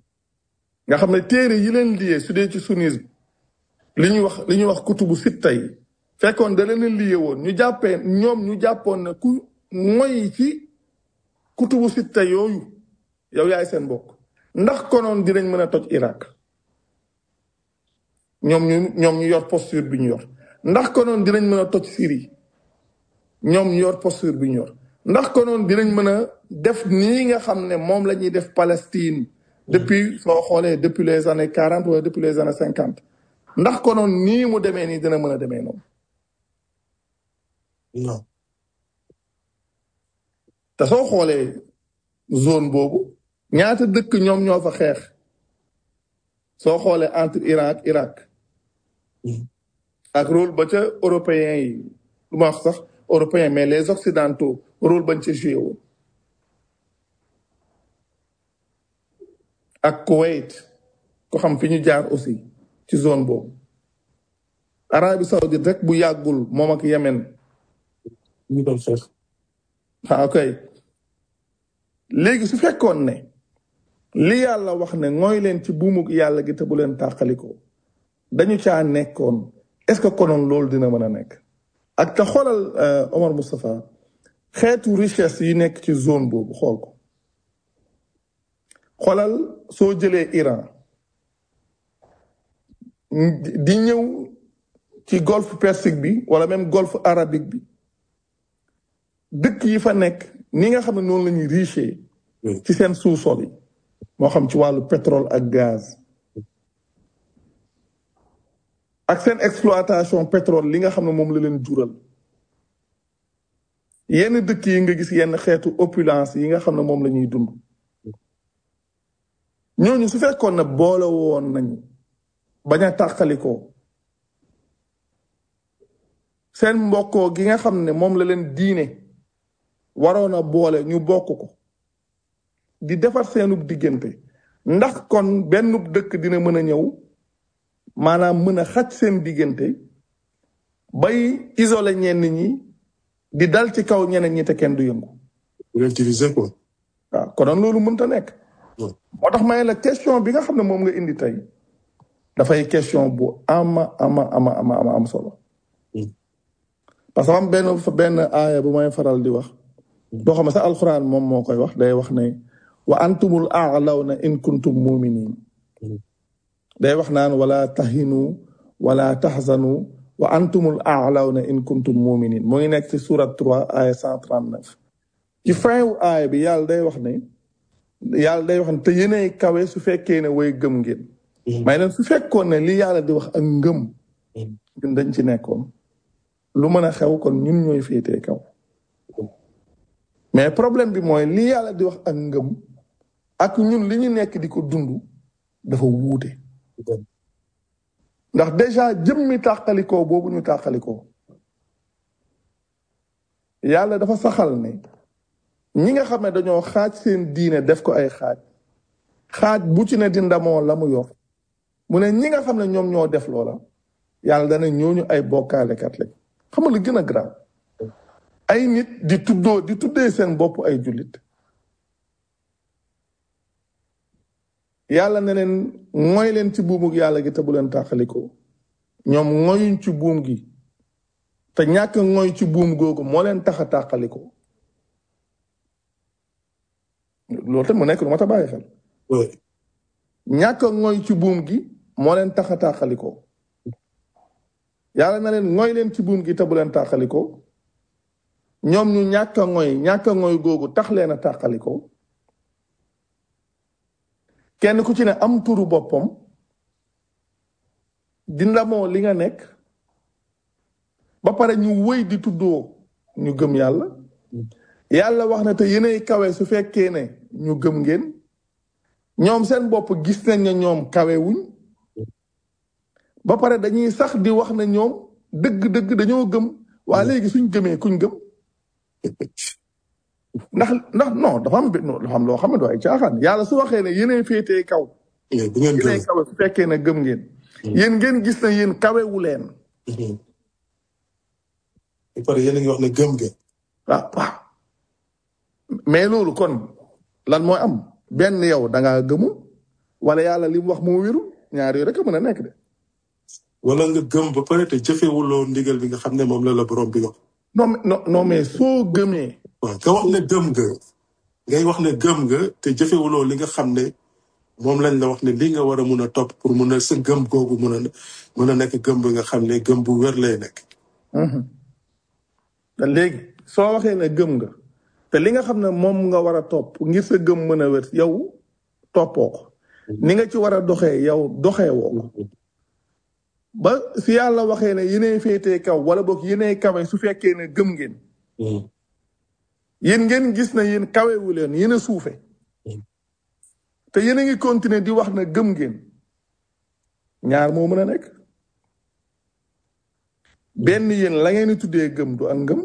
nga xam ne téere yi leen lié su dee ci sunnisme li ñuy wax kutubu sitta yi fekkoon da leen lié woon ñu jàppoon ne ku moy ci kutubu sitta yooyu yow yaay seen bokk ndax konoon dinañ mën a toj Irak ñoom ñu yor posture bi ñu yor ndax konoon dinañ mën a toj Syrie ñoom ñu yor posture bi ñu yor ndax konoon dinañ mën a def nii nga xam ne moom la ñuy def Palestine depuis soo xoolee depuis les années 40 wala depuis les années 50 ndax konoon nii mu demee nii dina mën a demee noonu non te soo xoolee zone boobu ñaata dëkk ñoom ñoo fa xeex soo xoolee entre Iran ak Irak ak rôle ba ca européens yi lu ma wax sax européens mais les occidentaux rôle bañ ca joué woon ak Kuwait ko xam fi ñu jaar aussi ci zone boobu Arabie Saoudite rek bu yàggul moom ak Yemen ñu doon xeex. ok léegi su fekkoon ne li yàlla wax ne ngooy leen ci buumug yàlla gi te bu leen tàqalikoo dañu caa nekkoon est-ce que konoon loolu dina mën a nekk ak te xoolal Omar Moustapha xeetu richesse yi nekk ci zone boobu xool ko xoolal soo jëlee Iran di ñëw ci golfe persique bi wala même golfe arabique bi dëkk yi fa nekk ni nga xam ne noonu la ñuy riche ci seen sous-sol yi moo xam ci wàllu pétrole ak gaz ak seen exploitation pétrole li nga xam ne moom la leen jural yenn dëkk yi nga gis yenn xeetu opulence yi nga xam ne moom la ñuy dund ñooñu su fekkoon ne boole woon nañu bañ a tàqalikoo seen mbokkoo gi nga xam ne moom la leen diine waroon a boole ñu bokk ko di defar seenub diggante ndax kon bennub dëkk dina mën a ñëw maanaam mën a xaj seen diggante bay isolé ñenn ñi di dal ci kaw ñeneen ñi te kenn du yëngu. relativiser quoi. waaw konoon loolu mënta nekk. moo tax may la question bi nga xam ne moom nga indi tey dafay question bu am solo. parce que am benn aaya bu may faral di wax. doo xam ne sax alxuraan moom moo koy wax day wax ne wa antumul a'lawna in kuntum muminin day wax naan wala tahinu wala tahzanu wa antumul a'lawna in kuntum muminin moo ngi nekk ci surat 3 aaya 139 ci fin wu aaya bi yàlla day wax ne te yéenay kawe su fekkee ne way gëm ngeen may leen su fekkoon ne li yàlla di wax ak ngëm ñun dañ ci nekkoon lu mën a xew kon ñun ñooy féetee kaw mais problème bi mooy li yàlla di wax ak ngëm ak ñun li ñu nekk di ko dund dafa wuute ndax déjà jëmmi tàqalikoo boobu ñu tàqalikoo yàlla dafa saxal ne ñi nga xam ne dañoo xaaj seen diine def ko ay xaaj bu ci ne di ndamoo la mu yor mu ne ñi nga xam ne ñoom ñoo def loola yàlla dana ñooñu ay bokkaalekat lañ xam nga lu gën a grave ay nit di tuddee seen bopp ay jullit yàlla ne leen mooy leen ci buumug yàlla gi te bu leen tàqalikoo ñoom mooyuñ ci buum gi te ñàkk mooy ci buum googu moo leen tax a tàqalikoo loolu te mu nekk lu ma ta bàyyi xel ñàkk mooy ci buum gi moo leen tax a tàqalikoo yàlla na leen mooy leen ci buum gi te bu leen tàqalikoo ñoom ñu ñàkk a ngoy googu tax leen a tàqalikoo kenn ku ci ne am turu boppam di ndamoo li nga nekk ba pare ñu wëy di tuddoo ñu gëm yàlla yàlla wax na te yéenay kawe su fekkee ne ñu gëm ngeen ñoom seen bopp gis nañ ne ñoom kawe wuñ ba pare dañuy sax di wax ne ñoom dëgg-dëgg dañoo gëm waa léegi suñ gëmee kuñ gëm ndax non dafa am loo xam ne doo ay caaxaan yàlla su waxee ne yéenay féetee kaw yéenay kawe su fekkee ne gëm ngeen yéen ngeen gis na yéen kawewu leen ba pare yéen a ngi wax ne gëm ngeen waaw mais loolu kon lan mooy am benn yow dangaa gëmu wala yàlla li mu wax moo wéru ñaar yooyu rek a mën a nekk de wala nga gëm ba pare te jëfewuloo ndigal bi nga xam ne moom la borom bi wax non mais soo gëmee waaw nga wax ne gëm nga ngay wax ne gëm nga te jëfewuloo li nga xam ne moom lañ la wax ne li nga war a mun a topp pour mun a sa gëm googu mun a nekk gëm bi nga xam ne gëm bu wér lay nekk léegi soo waxee ne gëm nga te li nga xam ne moom nga war a topp ngir sa gëm mën a wér yow toppoo ko ni nga ci war a doxee yow doxee woo ko ba si yàlla waxee ne yéenay féetee kaw wala boog yéenay kawe su fekkee ne gëm ngeen yéen ngeen gis na yéen kawewu leen yéen a suufe te yéen a ngi continuer di wax na gëm ngeen ñaar moo mën a nekk benn yéen la ngeen di tuddee gëm du ak ngëm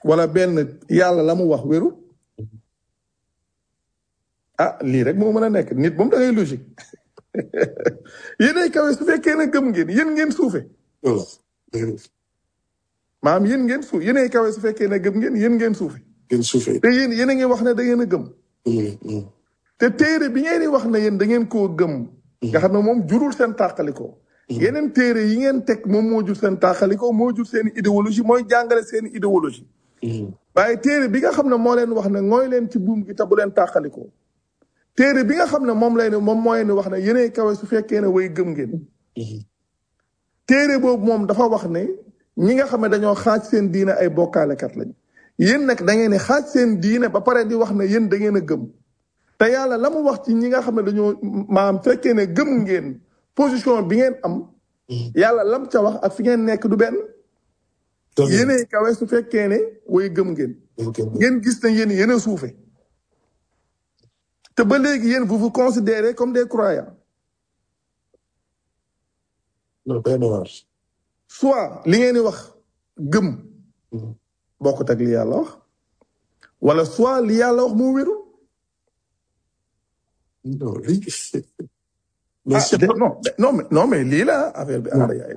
wala benn yàlla la mu wax wéru ah lii rek moo mën a nekk nit moom da ngay logique yéenay kawe su fekkee ne gëm ngeen yéen ngeen suufe voilà maanaam yéen ngeen suuf yéenay kawe su fekkee ne gëm ngeen yéen ngeen suufe ngeen suufee te yéen a ngi wax ne da ngeen a gëm te téere bi ngeen di wax ne yéen da ngeen koo gëm nga xam ne moom jurul seen tàqalikoo yeneen téere yi ngeen teg moom moo jur seen tàqalikoo moo jur seen idéologie mooy jàngale seen idéologie waaye téere bi nga xam ne moo leen wax ne ngooy leen ci buum gi te bu leen tàqalikoo téere bi nga xam ne moom moo leen wax ne yéenay kawe su fekkee ne way gëm ngeen téere boobu moom dafa wax ne ñi nga xam ne dañoo xaaj seen diine ay bokkaalekat lañ yéen nag da ngeen ne xaaj seen diine ba pare di wax ne yéen da ngeen a gëm te yàlla la mu wax ci ñi nga xam ne dañoo maam fekkee ne gëm ngeen position bi ngeen am yàlla lam ca wax ak fi ngeen nekk du benn yéenay kawe su fekkee ne way gëm ngeen ngeen gis ne yéen a suufe te ba léegi yéen vous vous considérez comme des croyants soit li ngeen di wax gëm bokkut ak li yàlla wax wala soit li yàlla wax moo wérul non mais lii la affaire bi ànd yaay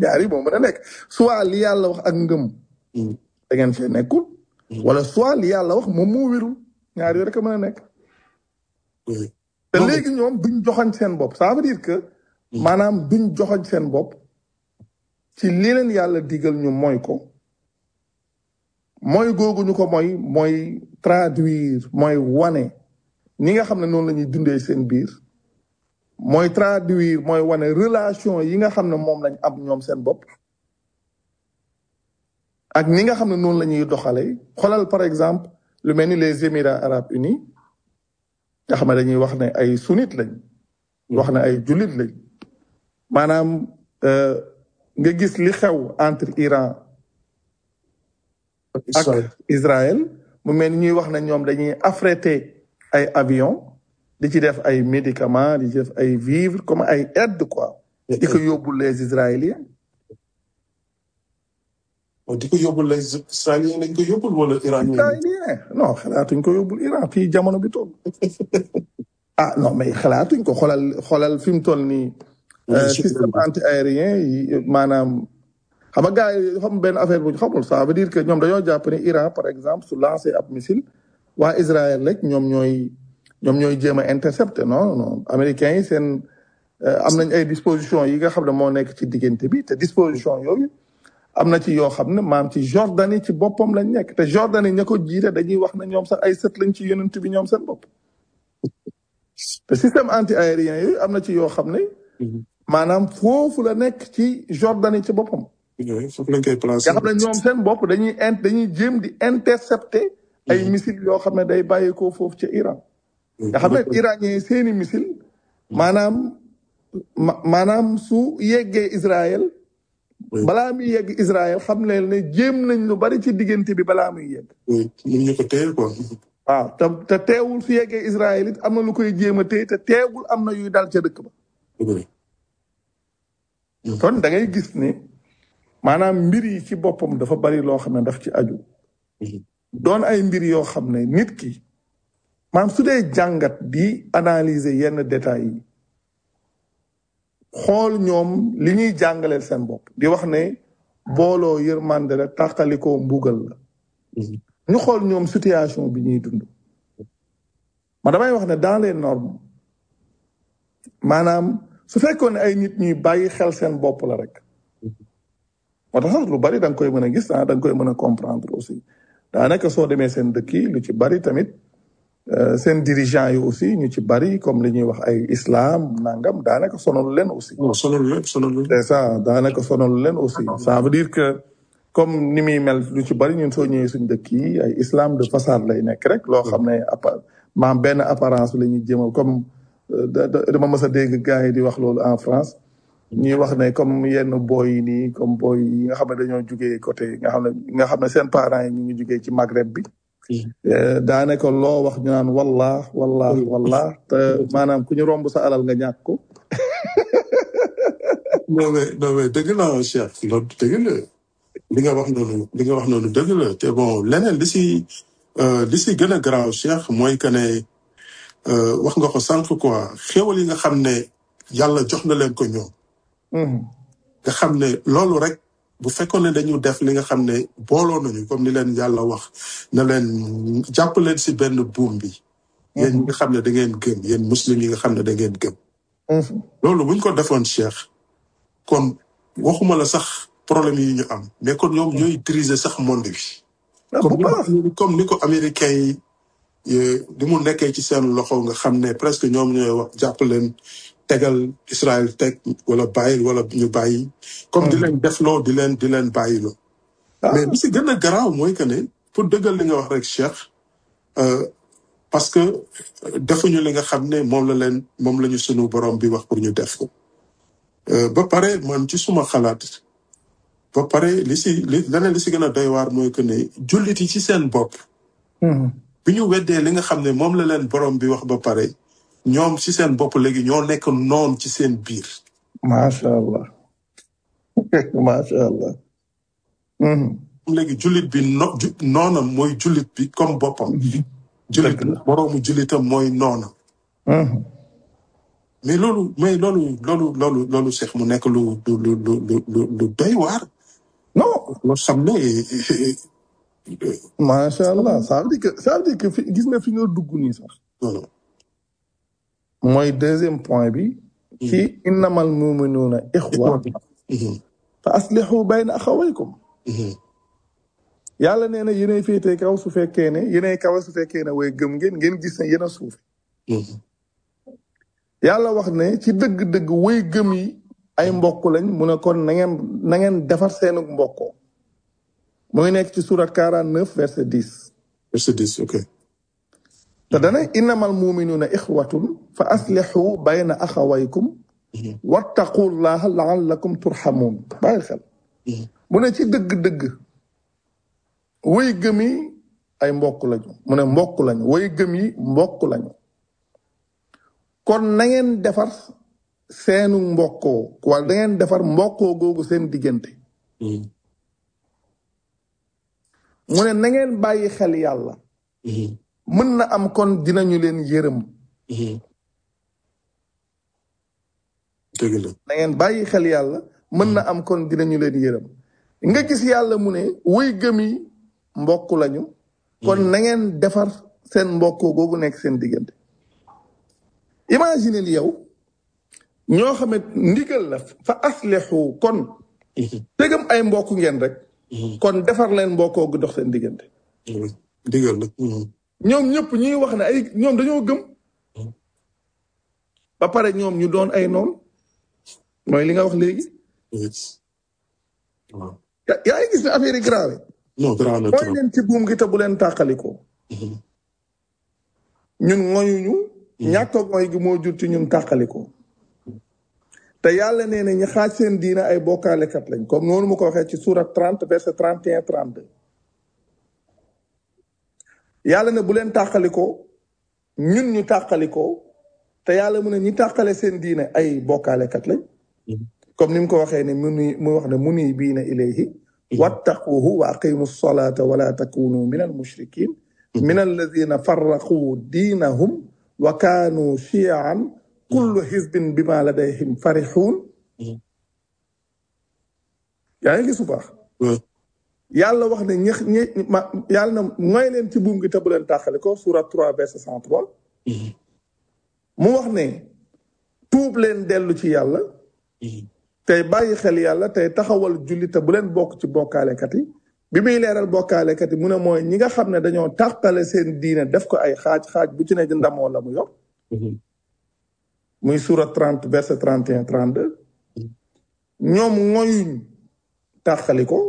ñaari moo mën a nekk soit li yàlla wax ak ngëm da ngeen fee nekkul wala soit li yàlla wax moom moo wérul ñaari yooyu rek a mën a nekk te léegi ñoom duñ joxoñ seen bopp ça veut dire que maanaam duñ joxoñ seen bopp ci li leen yàlla digal ñu mooy ko mooy googu ñu ko mooy traduire mooy wane ñi nga xam ne noonu la ñuy dundee seen biir mooy traduire mooy wane relation yi nga xam ne moom lañ am ñoom seen bopp ak ñi nga xam ne noonu la ñuy doxalee xoolal par exemple lu mel ni les Émirats arabes unis nga xam ne dañuy wax ne ay sunnite lañ wax ne ay jullit lañ maanaam nga gis li xew entre Iran ak Israël mu mel ni ñuy wax ne ñoom dañuy affréter ay avion di ci def ay médicaments di ci def ay vivres comme ay aide quoi di ko yóbbul les Israéliens di ko yóbbul les Israéliens lañ ko yóbbul wala Israélien non xalaatuñ ko yóbbul Iran fii jamono bi toll ah non mais xalaatuñ ko xoolal fi mu toll nii système anti-aérien yi maanaam xam nga gars yi xam benn affaire bu ñu xamul ça veut dire que ñoom dañoo jàpp ne Iran par exemple su lancé ab missile waa Israël rek ñoom ñooy jéem a intercepté non américains yi seen am nañ ay dispositions yi nga xam ne moo nekk ci diggante bi te disposition yooyu am na ci yoo xam ne maam ci Jordanie ci boppam lañ nekk te Jordanie ña ko jiite dañuy wax ne ñoom sax ay sët lañ ci yonent bi ñoom seen bopp te système anti-aérien yooyu am na ci yoo xam ne maanaam foofu la nekk ci Jordanie ci boppam foofu lañ koy placé nga xam ne ñoom seen bopp dañuy jéem di intercepter ay missiles yoo xam ne day bàyyeekoo foofu ca Iran nga xam ne iranien seeni missile maanaam su yeggee Israël balaa muy yegg Israël xam leen ne jéem nañ lu bari ci diggante bi balaa muy yegg mun ñu ko téye quoi waaw te teewul su yeggee Israël it am na lu koy jéem a téye te teewul am na yuy dal ca dëkk ba kon da ngay gis ne maanaam mbir yi ci boppam dafa bari loo xam ne daf ci aju doon ay mbir yoo xam ne nit ki maanaam su dee jàngat di analyser yenn détails yi xool ñoom li ñuy jàngaleel seen bopp di wax ne booloo yërmande la tàqalikoo mbugal la ñu xool ñoom situation bi ñuy dund ma damay wax ne dans les normes maanaam su fekkoon ne ay nit ñuy bàyyi xel seen bopp la rek moo tax sax lu bari da nga koy mën a gis da nga koy mën a comprendre aussi daanaka soo demee seen dëkk yi lu ci bari tamit seen dirigeants yi aussi ñu ci bari comme li ñuy wax ay islam nangam daanaka sonalu leen aussi. non sonalu c'est ça daanaka sonalu leen aussi. ça veut dire que comme ni muy mel lu ci bari ñun soo ñëwee suñu dëkk yi ay islam de façade lay nekk rek loo xam ne maam benn apparence la ñuy jëmal comme dama mës a dégg gars yi di wax loolu en France. ñuy wax ne comme yenn boy yi nii comme boy yi nga xam ne dañoo jugee côté nga xam ne seen parents yi ñu ngi jugee ci Maghreb bi. daanaka loo wax ñu naan wallah te maanaam ku ñu romb sa alal nga ñàkk ko non mais dëgg la Cheikh loolu dëgg la li nga wax noonu dëgg la te bon leneen li si gën a garaaw Cheikh mooy que ne wax nga ko sànq quoi xéwal yi nga xam ne yàlla jox na leen ko ñoom. nga xam ne loolu rek bu fekkoon ne dañu def li nga xam ne booloo nañu comme ni leen yàlla wax na leen jàpp leen si benn buum bi. yéen ñi nga xam ne da ngeen gëm yéen muslim yi nga xam ne da ngeen gëm. loolu buñ ko defoon Cheikh kon waxuma la sax problème yi ñu am mais kon ñoom ñooy diriger sax monde bi. comme ni ko américains yi di mu nekkee ci seen loxo nga xam ne presque ñoom ñooy wax jàpp leen tegal Israël teg wala bàyyi wala ñu bàyyi. comme di leen defloo di leen bàyyiloo. mais li si gën a garaaw mooy que ne pour dëggal li nga wax rek Cheikh parce que defuñu li nga xam ne moom la ñu sunu borom bi wax pour ñu def ko. ba pare man ci suma xalaat ba pare leneen li si gën a doy waar mooy que ne jullit yi ci seen bopp. bi ñu weddee li nga xam ne moom la leen borom bi wax ba pare ñoom ci seen bopp léegi ñoo nekk noon ci seen biir. macha allah macha allah. léegi jullit bi noonam mooy jullit bi comme boppam. jullit boroomu jullitam mooy noonam. mais loolu Cheikh mu nekk lu doy waar. non loo xam ne. macha allah ça veut dire que gis nga fi nga dugg nii sax. mooy deuxième point bi. ci innamal muminuuna ixwa fa aslihu bayna axawaykum. yàlla nee na yéenay féetee kaw su fekkee ne yéenay kaw su fekkee ne way gëm ngeen gis ne yéen a suufe. yàlla wax ne ci dëgg-dëgg way gëm yi ay mbokk lañ mu ne kon na ngeen defar seenu mbokkoo. mu ngi nekk ci surat 49 verset 10. verset 10 ok. te dana innamal muminuuna ixwatun fa aslihu bayna axawaykum wattaqullaha laallakum turhamuun bàyyi xel. mu ne ci dëgg-dëgg way gëm yi ay mbokk lañu mu ne mbokk lañu way gëm yi mbokk lañu kon na ngeen defar seenu mbokkoo wala da ngeen defar mbokkoo googu seen diggante. mu ne na ngeen bàyyi xel yàlla. mën na am kon dinañu leen yërëm. dëgg la. na ngeen bàyyi xel yàlla mën na am kon dinañu leen yërëm. nga gis yàlla mu ne way gëm yi mbokk lañu. kon na ngeen defar seen mbokkoo googu nekk seen diggante. imagine yow ñoo xam ne ndigal la fa aslihu kon. tegam ay mbokk ngeen rek. kon defar leen mbokkoo gu dox seen diggante. ndigal la. ñoom ñëpp ñuy wax ne ñoom dañoo gëm. ba pare ñoom ñu doon ay noon mooy li nga wax léegi. yaa ngi gis ne affaire yi grave. non grave na mooy leen ci buum gi te bu leen tàqalikoo. ñun ngoyuñu. ñàkk a ngoy gi moo jur ci ñun tàqalikoo. te yàlla nee na ñi xaaj seen diina ay bokkaalekat lañ comme noonu mu ko waxee ci surat 30 verset 31 32. yàlla ne bu leen tàqalikoo ñun ñu tàqalikoo te yàlla mu ne ñi tàqale seen diina ay bokkaalekat lañ. comme ni mu ko waxee ne mu wax ne muniibiina ilayhi wattaquuhu wa aqimu salaata wala takunu min al mushrikin min alladina farraqu diinahum wa kaanu shiyan kullu xisbin bima ladayhim farixuun. yaa ngi gis bu baax. yàlla wax ne yàlla na mooy leen ci buum gi te bu leen tàqale ko surat 3 verset 103. mu wax ne tuub leen dellu ci yàlla. tey bàyyi xel yàlla tey taxawal julli te bu leen bokk ci bokkaalekat yi. bi muy leeral bokkaalekat yi mu ne mooy ñi nga xam ne dañoo tàqale seen diine def ko ay xaaj bu ci ne di ndamoo la mu yor. muy surat 30 verset 31 32. ñoom ngoyuñ tàqaliko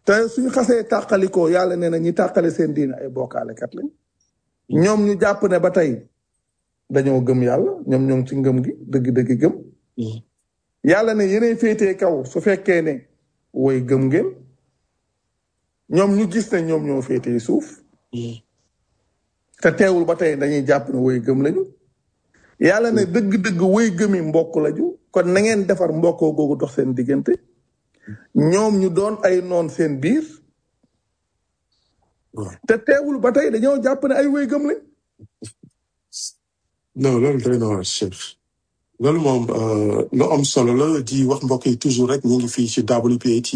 te suñu xasee tàqalikoo yàlla nee na ñi tàqale seen diine ay bokkaalekat lañ. ñoom ñu jàpp ne ba tey dañoo gëm yàlla ñoom ñoo ngi ci ngëm gi dëgg-dëgg gëm. yàlla ne yéenay féetee kaw su fekkee ne woy gëm ngeen. ñoom ñu gis ne ñoom ñoo féetee suuf. te teewul ba tey dañuy jàpp ne woy gëm lañu. yàlla ne dëgg-dëgg woy gëmi mbokk lañu kon na ngeen defar mbokkoo googu dox seen diggante ñoom ñu doon ay noon seen biir te teewul ba tey dañoo jàpp ne ay wéy gëm lañ. non loolu doy na waar Cheikh loolu moom lu am solo la di wax mbokk yi toujours rek ñu ngi fii ci WPAT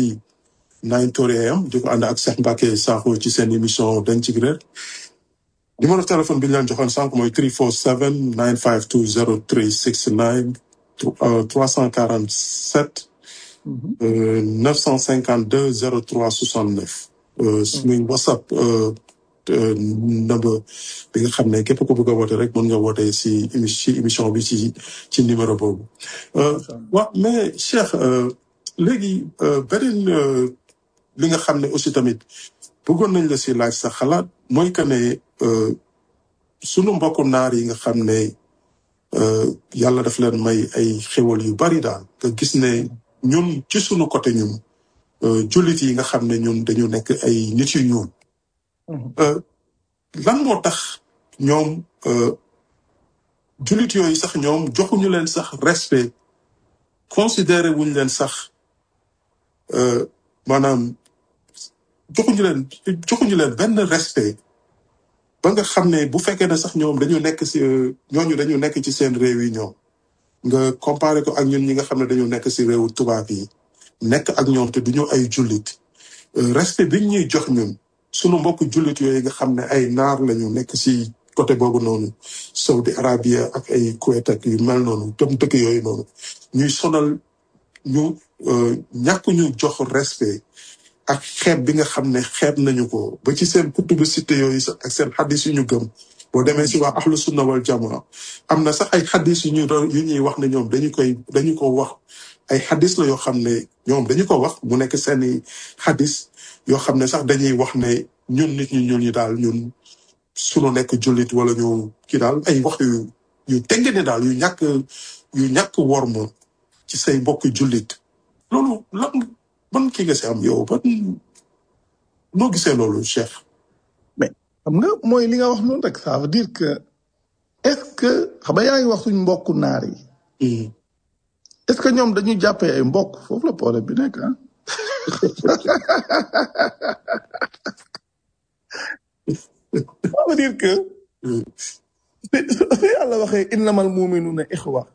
9:30 AM di ko ànd ak Cheikh Mbacké Sakho ci seen émission Denc Réer numéro téléphone bi ñu leen joxoon sànq mooy 347 952 0369 347 952 0369 suñuy WhatsApp number bi nga xam ne képp ku bëgg a woote rek mën nga woote ci émission bi ci numéro boobu. waaw mais Cheikh léegi beneen li nga xam ne aussi tamit bëggoon nañ la ci laaj sa xalaat mooy que ne sunu mbokku naar yi nga xam ne yàlla daf leen may ay xéwal yu bari daal nga gis ne ñun ci sunu côté ñun jullit yi nga xam ne ñun dañu nekk ay nit yu ñuul. lan moo tax ñoom jullit yooyu sax ñoom joxuñu leen sax respect considéré wuñ leen sax maanaam joxuñu leen benn respect ba nga xam ne bu fekkee ne sax ñoom dañu nekk ci seen réew yi ñoom nga comparé ko ak ñun ñi nga xam ne dañu nekk ci réewu tubaab yi nekk ak ñoom te duñu ay jullit respect biñ ñuy jox ñun sunu mbokk jullit yooyu nga xam ne ay naar lañu nekk ci côté boobu noonu Saudi Arabia ak ay Kuwait ak yu mel noonu tam dëkk yooyu noonu ñuy sonal ñu ñàkk ñu jox respect ak xeeb bi nga xam ne xeeb nañu ko ba ci seen kutubu cité yooyu sax ak seen xaddis yu ñu gëm boo demee ci waa ahlu sunna wal jamaa am na sax ay xaddis yu ñuy wax ne ñoom dañu ko wax ay xaddis la yoo xam ne ñoom dañu ko wax mu nekk seeni xaddis yoo xam ne sax dañuy wax ne ñun nit ñu ñuul ñi daal ñun sunu nekk jullit wala ñu kii daal ay wax yu tegg ne daal yu ñàkk worma ci say mbokk jullit loolu lan ban kii nga si am yow ban noo gisee loolu Cheikh. mais xam nga mooy li nga wax noonu rek ça veut dire que est-ce que xam nga yaa ngi wax suñ mbokku naar yi. est-ce que ñoom dañuy jàppee ay mbokk foofu la problème bi nekk ah. ça veut dire que. su yàlla waxee innamal mu'minuna ixwa.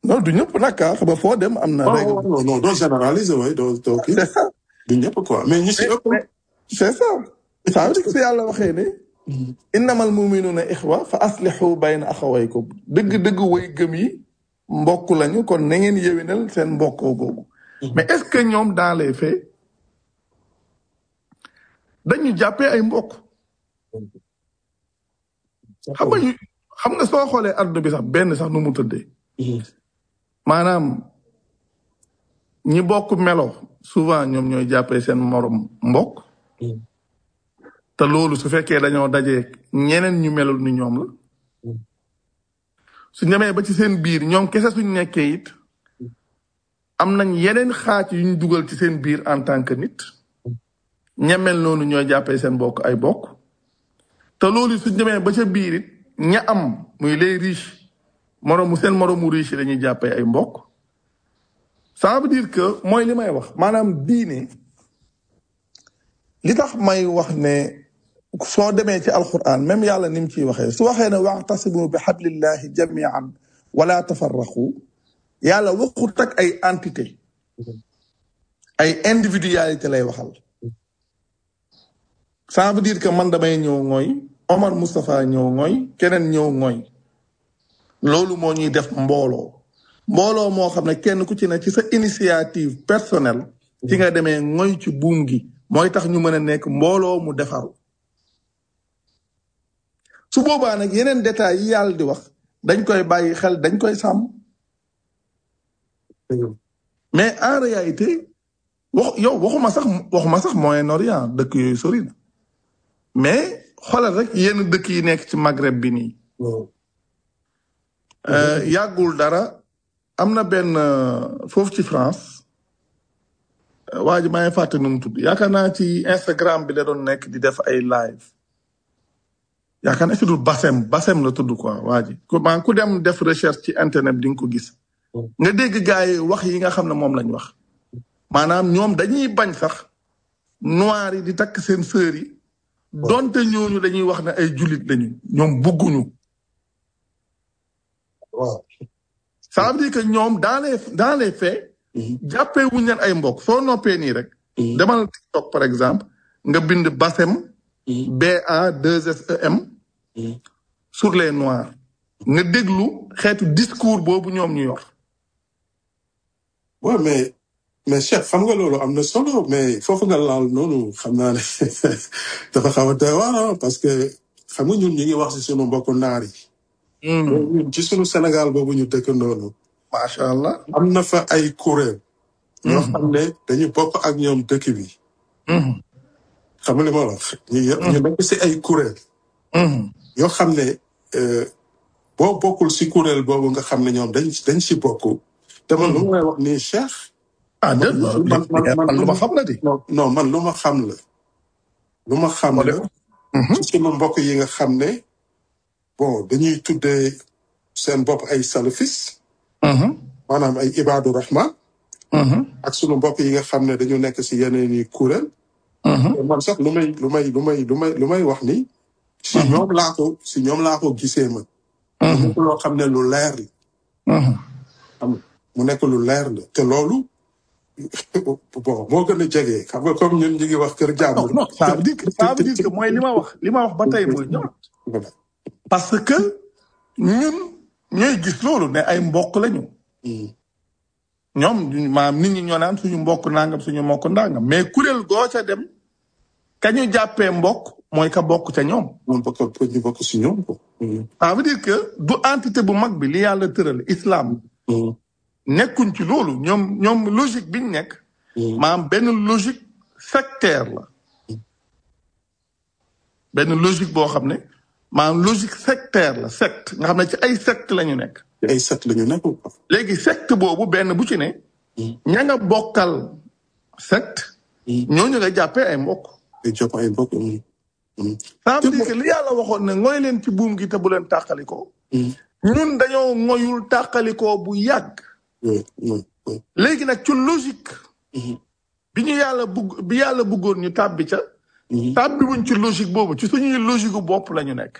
non du ñëpp nag xam nga foo dem am na. règle non doo généraliser waaye doo kii. c'est ça du ñëpp quoi mais ñu si ëpp. c'est ça ça veut dire que su yàlla waxee ne. innamal mu'minuna ixwa fa aslihu bayna axawaykum dëgg-dëgg way gëm yi mbokk lañu kon na ngeen yewinal seen mbokkoo googu. mais est-ce que ñoom dans les faits dañu jàppee ay mbokk. xam nga soo xoolee àdduna bi sax benn sax nu mu tëddee. maanaam ñi bokk melo souvent ñoom ñooy jàppee seen morom mbokk. te loolu su fekkee dañoo dajee ñeneen ñu melul ni ñoom la. su ñemee ba ci seen biir ñoom kese suñ nekkee it am nañ yeneen xaaj yu ñu dugal ci seen biir en tant que nit. ñemel noonu ñooy jàppee seen mbokk ay bokk. te loolu suñ demee ba ca biir it ña am muy les riches seen moromu riche yi dañuy jàppee ay mbokk. ça veut dire que mooy li may wax maanaam diine li tax may wax ne soo demee ci alquran même yàlla ni mu ciy waxee su waxee ne wa'tasimu bi hablillahi jami'an wala tafarraqu yàlla waxut ak ay entité ay individualité lay waxal. ça veut dire que man damay ñëw ngooy Omar Moustapha ñëw ngooy keneen ñëw ngooy loolu moo ñuy def mbooloo moo xam ne kenn ku ci ne ci sa initiative personnelle ci nga demee ngooy ci buum gi mooy tax ñu mën a nekk mbooloo mu defaru su boobaa nag yeneen détails yi yàlla di wax dañ koy bàyyi xel dañ koy sàmm mais en réalité waxuma sax Moyen-Orient dëkk yooyu sori na mais xoolal rek yenn dëkk yi nekk ci Maghreb bi nii. yàggul dara am na benn foofu ci France waa ji maa ngi fàtte nu mu tudd yaakaar naa ci Instagram bi la doon nekk di def ay live yaakaar naa si dul Bassem la tudd quoi waa ji ku dem def recherche ci internet di nga ko gis nga dégg gars yi wax yi nga xam ne moom lañ wax maanaam ñoom dañuy bañ sax noir yi di takk seen sœur yi donte ñooñu dañuy wax ne ay jullit lañu ñoom bugguñu waaw ça veut dire que ñoom dans les faits jàppee wuñ leen ay mbokk soo noppee nii rek demal TikTok par exemple nga bind Bassem BA2SEM sur les noirs nga déglu xeetu discours boobu ñoom ñu yor waaw mais Cheikh xam nga loolu am na solo mais foofu nga laal noonu xam naa ne dafa xaw a doy waar parce que xam nga ñun ñu ngi wax si sunu mbokku naar yi ñun ci sunu Sénégal boobu ñu dëkk noonu macha allah am na fa ay kuréel ñoo xam ne dañu bokk ak ñoom dëkk bi xam nga li ma wax ñu nekk si ay kuréel yoo xam ne boo bokkul si kuréel boobu nga xam ne ñoom dañ si bokk te man lu may wax nii Cheikh man lu ma xam la di non man lu ma xam la lu ma xam la ci sunu mbokk yi nga xam ne bon dañuy tuddee seen bopp ay salafis maanaam ay Ibadu Rahman ak sunu mbokk yi nga xam ne dañu nekk si yeneen i kuréel man sax lu may wax ni si ñoom laa ko gisee man mu nekk loo xam ne lu leer la mu nekk lu leer la te loolu bon moo gën a jege xam nga comme ñun ñu ngi wax kër jàmbur non ça veut dire que mooy li ma wax ba tey mooy ñoom parce que ñun ñooy gis loolu ne ay mbokk lañu ñoom maanaam nit ñi ñoo naan suñu mbokk nangam suñu mbokk ndangam mais kuréel goo ca dem ka ñu jàppee mbokk mooy ka bokk ca ñoom. moom ñu bokk si ñoom ko. ça veut dire que du entité bu mag bi li yàlla tëral islam. nekkuñ ci loolu ñoom logique biñ nekk. maanaam benn logique sectaire la. benn logique boo xam ne maanaam logique sectaire la secte nga xam ne ci ay secte la ñu nekk. ay secte la ñu nekk. léegi secte boobu benn bu ci ne. ña nga bokkal secte. ñooñu nga jàppee ay mbokk. ay jàpp ay mbokk. ça veut dire que li yàlla waxoon ne ngoy leen ci buum gi te bu leen tàqalikoo. ñun dañoo ngoyul tàqalikoo bu yàgg. léegi nag ci logique. bi yàlla bëggoon ñu tàbbi ca. tàbbi wuñ ci logique boobu ci suñuy logique gu bopp la ñu nekk.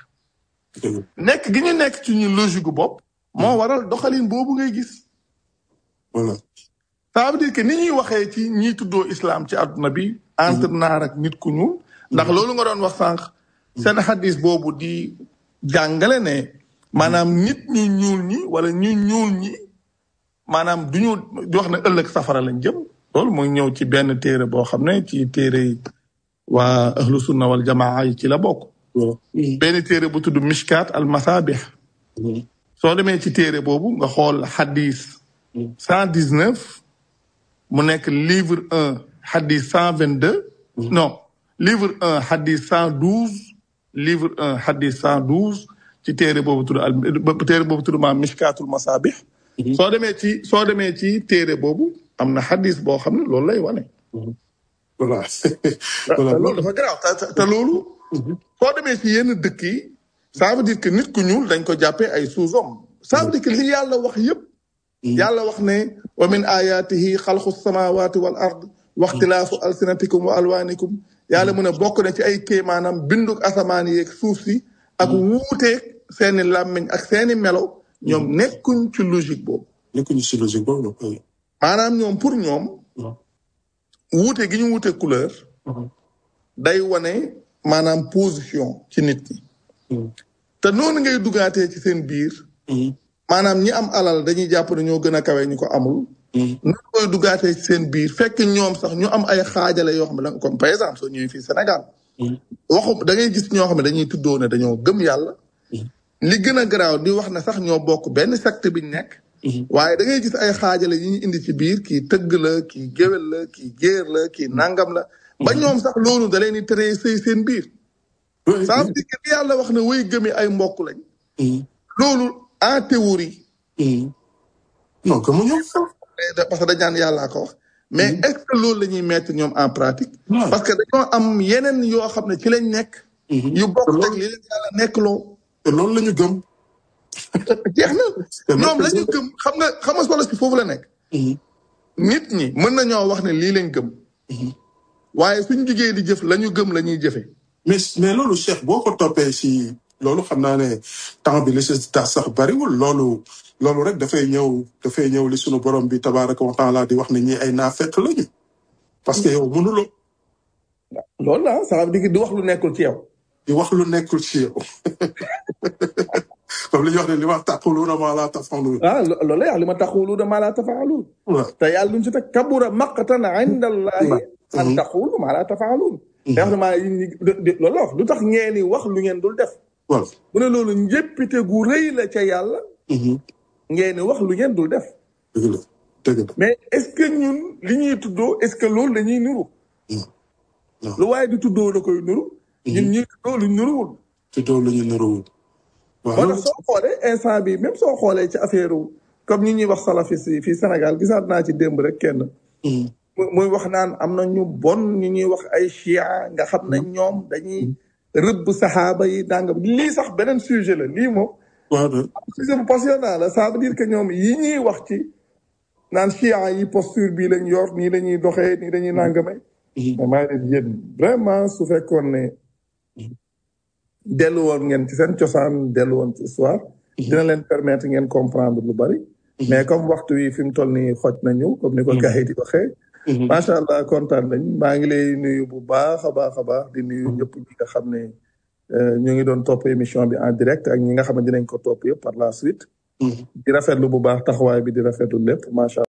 nekk gi ñu nekk ci suñuy logique gu bopp. moo waral doxalin boobu ngay gis. voilà. ça veut dire que ni ñuy waxee ci ñiy tuddoo islam ci àdduna bi. entre naar ak nit ku ñuul. ndax loolu nga doon wax sànq. seen xadis boobu di jàngale ne. maanaam nit ñu ñuul ñi wala ñu ñuul ñi. maanaam du ñu di wax ne ëllëg safara lañ jëm. loolu mooy ñëw ci benn téere boo xam ne ci téere yi waa ahlu sunna wal jamaa yi ci la bokk. benn téere bu tudd Mishkaat al Masabih. soo demee ci téere boobu nga xool xadis 119 mu nekk livre 1 xadis 122. non livre 1 xadis 112 livre 1 xadis 112 ci téere boobu tudd maa Mishkaatul Masabih. soo demee ci téere boobu am na xadis boo xam ne loolu lay wane. voilà. loolu dafa garaaw te loolu. soo demee ci yenn dëkk yi. ça veut dire que nit ku ñuul dañ ko jàppee ay sous-homme. ça veut dire que li yàlla wax yëpp. yàlla wax ne. wa min ayatihi xalqu samawati wal ard. waxtilaafu alsinatikum wa alwaanikum. yàlla mu ne bokk na ci ay kéemaanam binduk asamaan yeeg suuf si. ak wuuteeg seeni làmmiñ ak seeni melo. ñoom nekkuñ ci logique boobu. nekkuñ ci logique boobu. maanaam ñoom pour ñoom. wuute gi ñu wuute couleur. day wane maanaam position ci nit ñi. te noonu ngay dugaatee ci seen biir. maanaam ñi am alal dañuy jàpp ne ñoo gën a kawe ñu ko amul. noonu koy dugaatee ci seen biir fekk ñoom sax ñu am ay xaajale yoo xam ne comme par exemple soo ñëwee fii Sénégal. da ngay gis ñoo xam ne dañuy tuddoo ne dañoo gëm yàlla. li gën a garaaw di wax ne sax ñoo bokk benn secte biñ nekk. waaye da ngay gis ay xaajale yi ñu indi ci biir kii tëgg la kii géwél la kii géer la kii nangam la. ba ñoom sax loolu da leen di teree sëy seen biir. ça veut dire que yàlla wax ne way gëmi ay mbokk lañ. loolu en théorie. non que mu ñëw. parce que dañ naan yàllaa ko wax. mais est-ce que loolu la ñuy mettre ñoom en pratique. parce que dañoo am yeneen yoo xam ne ci lañ nekk. yu bokk teg li leen yàlla nekk loo. te loolu la ñu gëm. jeex na ñoom la ñu gëm xam nga solo si foofu la nekk. nit ñi mën nañoo wax ne lii lañ gëm. waaye suñ jigéen di jëf la ñu gëm la ñuy jëfe. mais loolu Cheikh boo ko toppee si loolu xam naa ne temps bi li si tax sax bariwul loolu rek dafay ñëw li sunu borom bi tabaaraka wa taala di wax ne ñi ay naafeq lañu. parce que yow mënuloo. loolu la ça veut dire di wax lu nekkul ci yow. di wax lu nekkul ci yow. comme li ñu wax ne li ma taquluuna maa laa taf'aluun. loolu la li ma taquluuna maa laa taf'aluun. te yàlla duñ si teg kabura maqtan inda Allaahi an taqulu maa laa taf'aluun. te wax na loolu la wax lu tax ngeen wax lu ngeen dul def. waaw mu ne loolu njëppite gu rëy la ca yàlla. ngeen wax lu ngeen dul def. dëgg la mais est-ce que ñun li ñuy tuddoo est-ce que loolu dañuy nuru. lu waaye di tuddoo la koy nuru. ñun ñuy tuddoo lu ñu nuruwul. tuddoo lu ñu nuruwul. waaw moo tax soo xoolee instant bi même soo xoolee ci affaire comme ñi ñuy wax salafiste yi fii Sénégal gisaat naa ci démb rek kenn. muy wax naan am na ñu bon ñu ñuy wax ay chia nga xam ne ñoom dañuy rëbb saxaaba yi dàngam lii sax beneen sujet la lii moom. waaw sujet bu passionnant la ça veut dire que ñoom yi ñuy wax ci naan chia yi posture bii lañ yor nii la ñuy doxee nii dañuy nàngame. mais maa ngi leen yéen vraiment su fekkoon ne dellu woon ngeen ci seen cosaan dellu woon ci histoire. dina leen permettre ngeen comprendre lu bari. mais comme waxtu wi fi mu toll nii xoj nañu comme ni ko gars yi di waxee. macha allah kontaan nañ maa ngi lay nuyu bu baax a baax di nuyu ñëpp ñi nga xam ne ñu ngi doon topp émission bi en direct ak ñi nga xam ne dinañ ko topp yëpp par la suite. di rafetlu bu baax taxawaay bi di rafetlu lépp macha allah.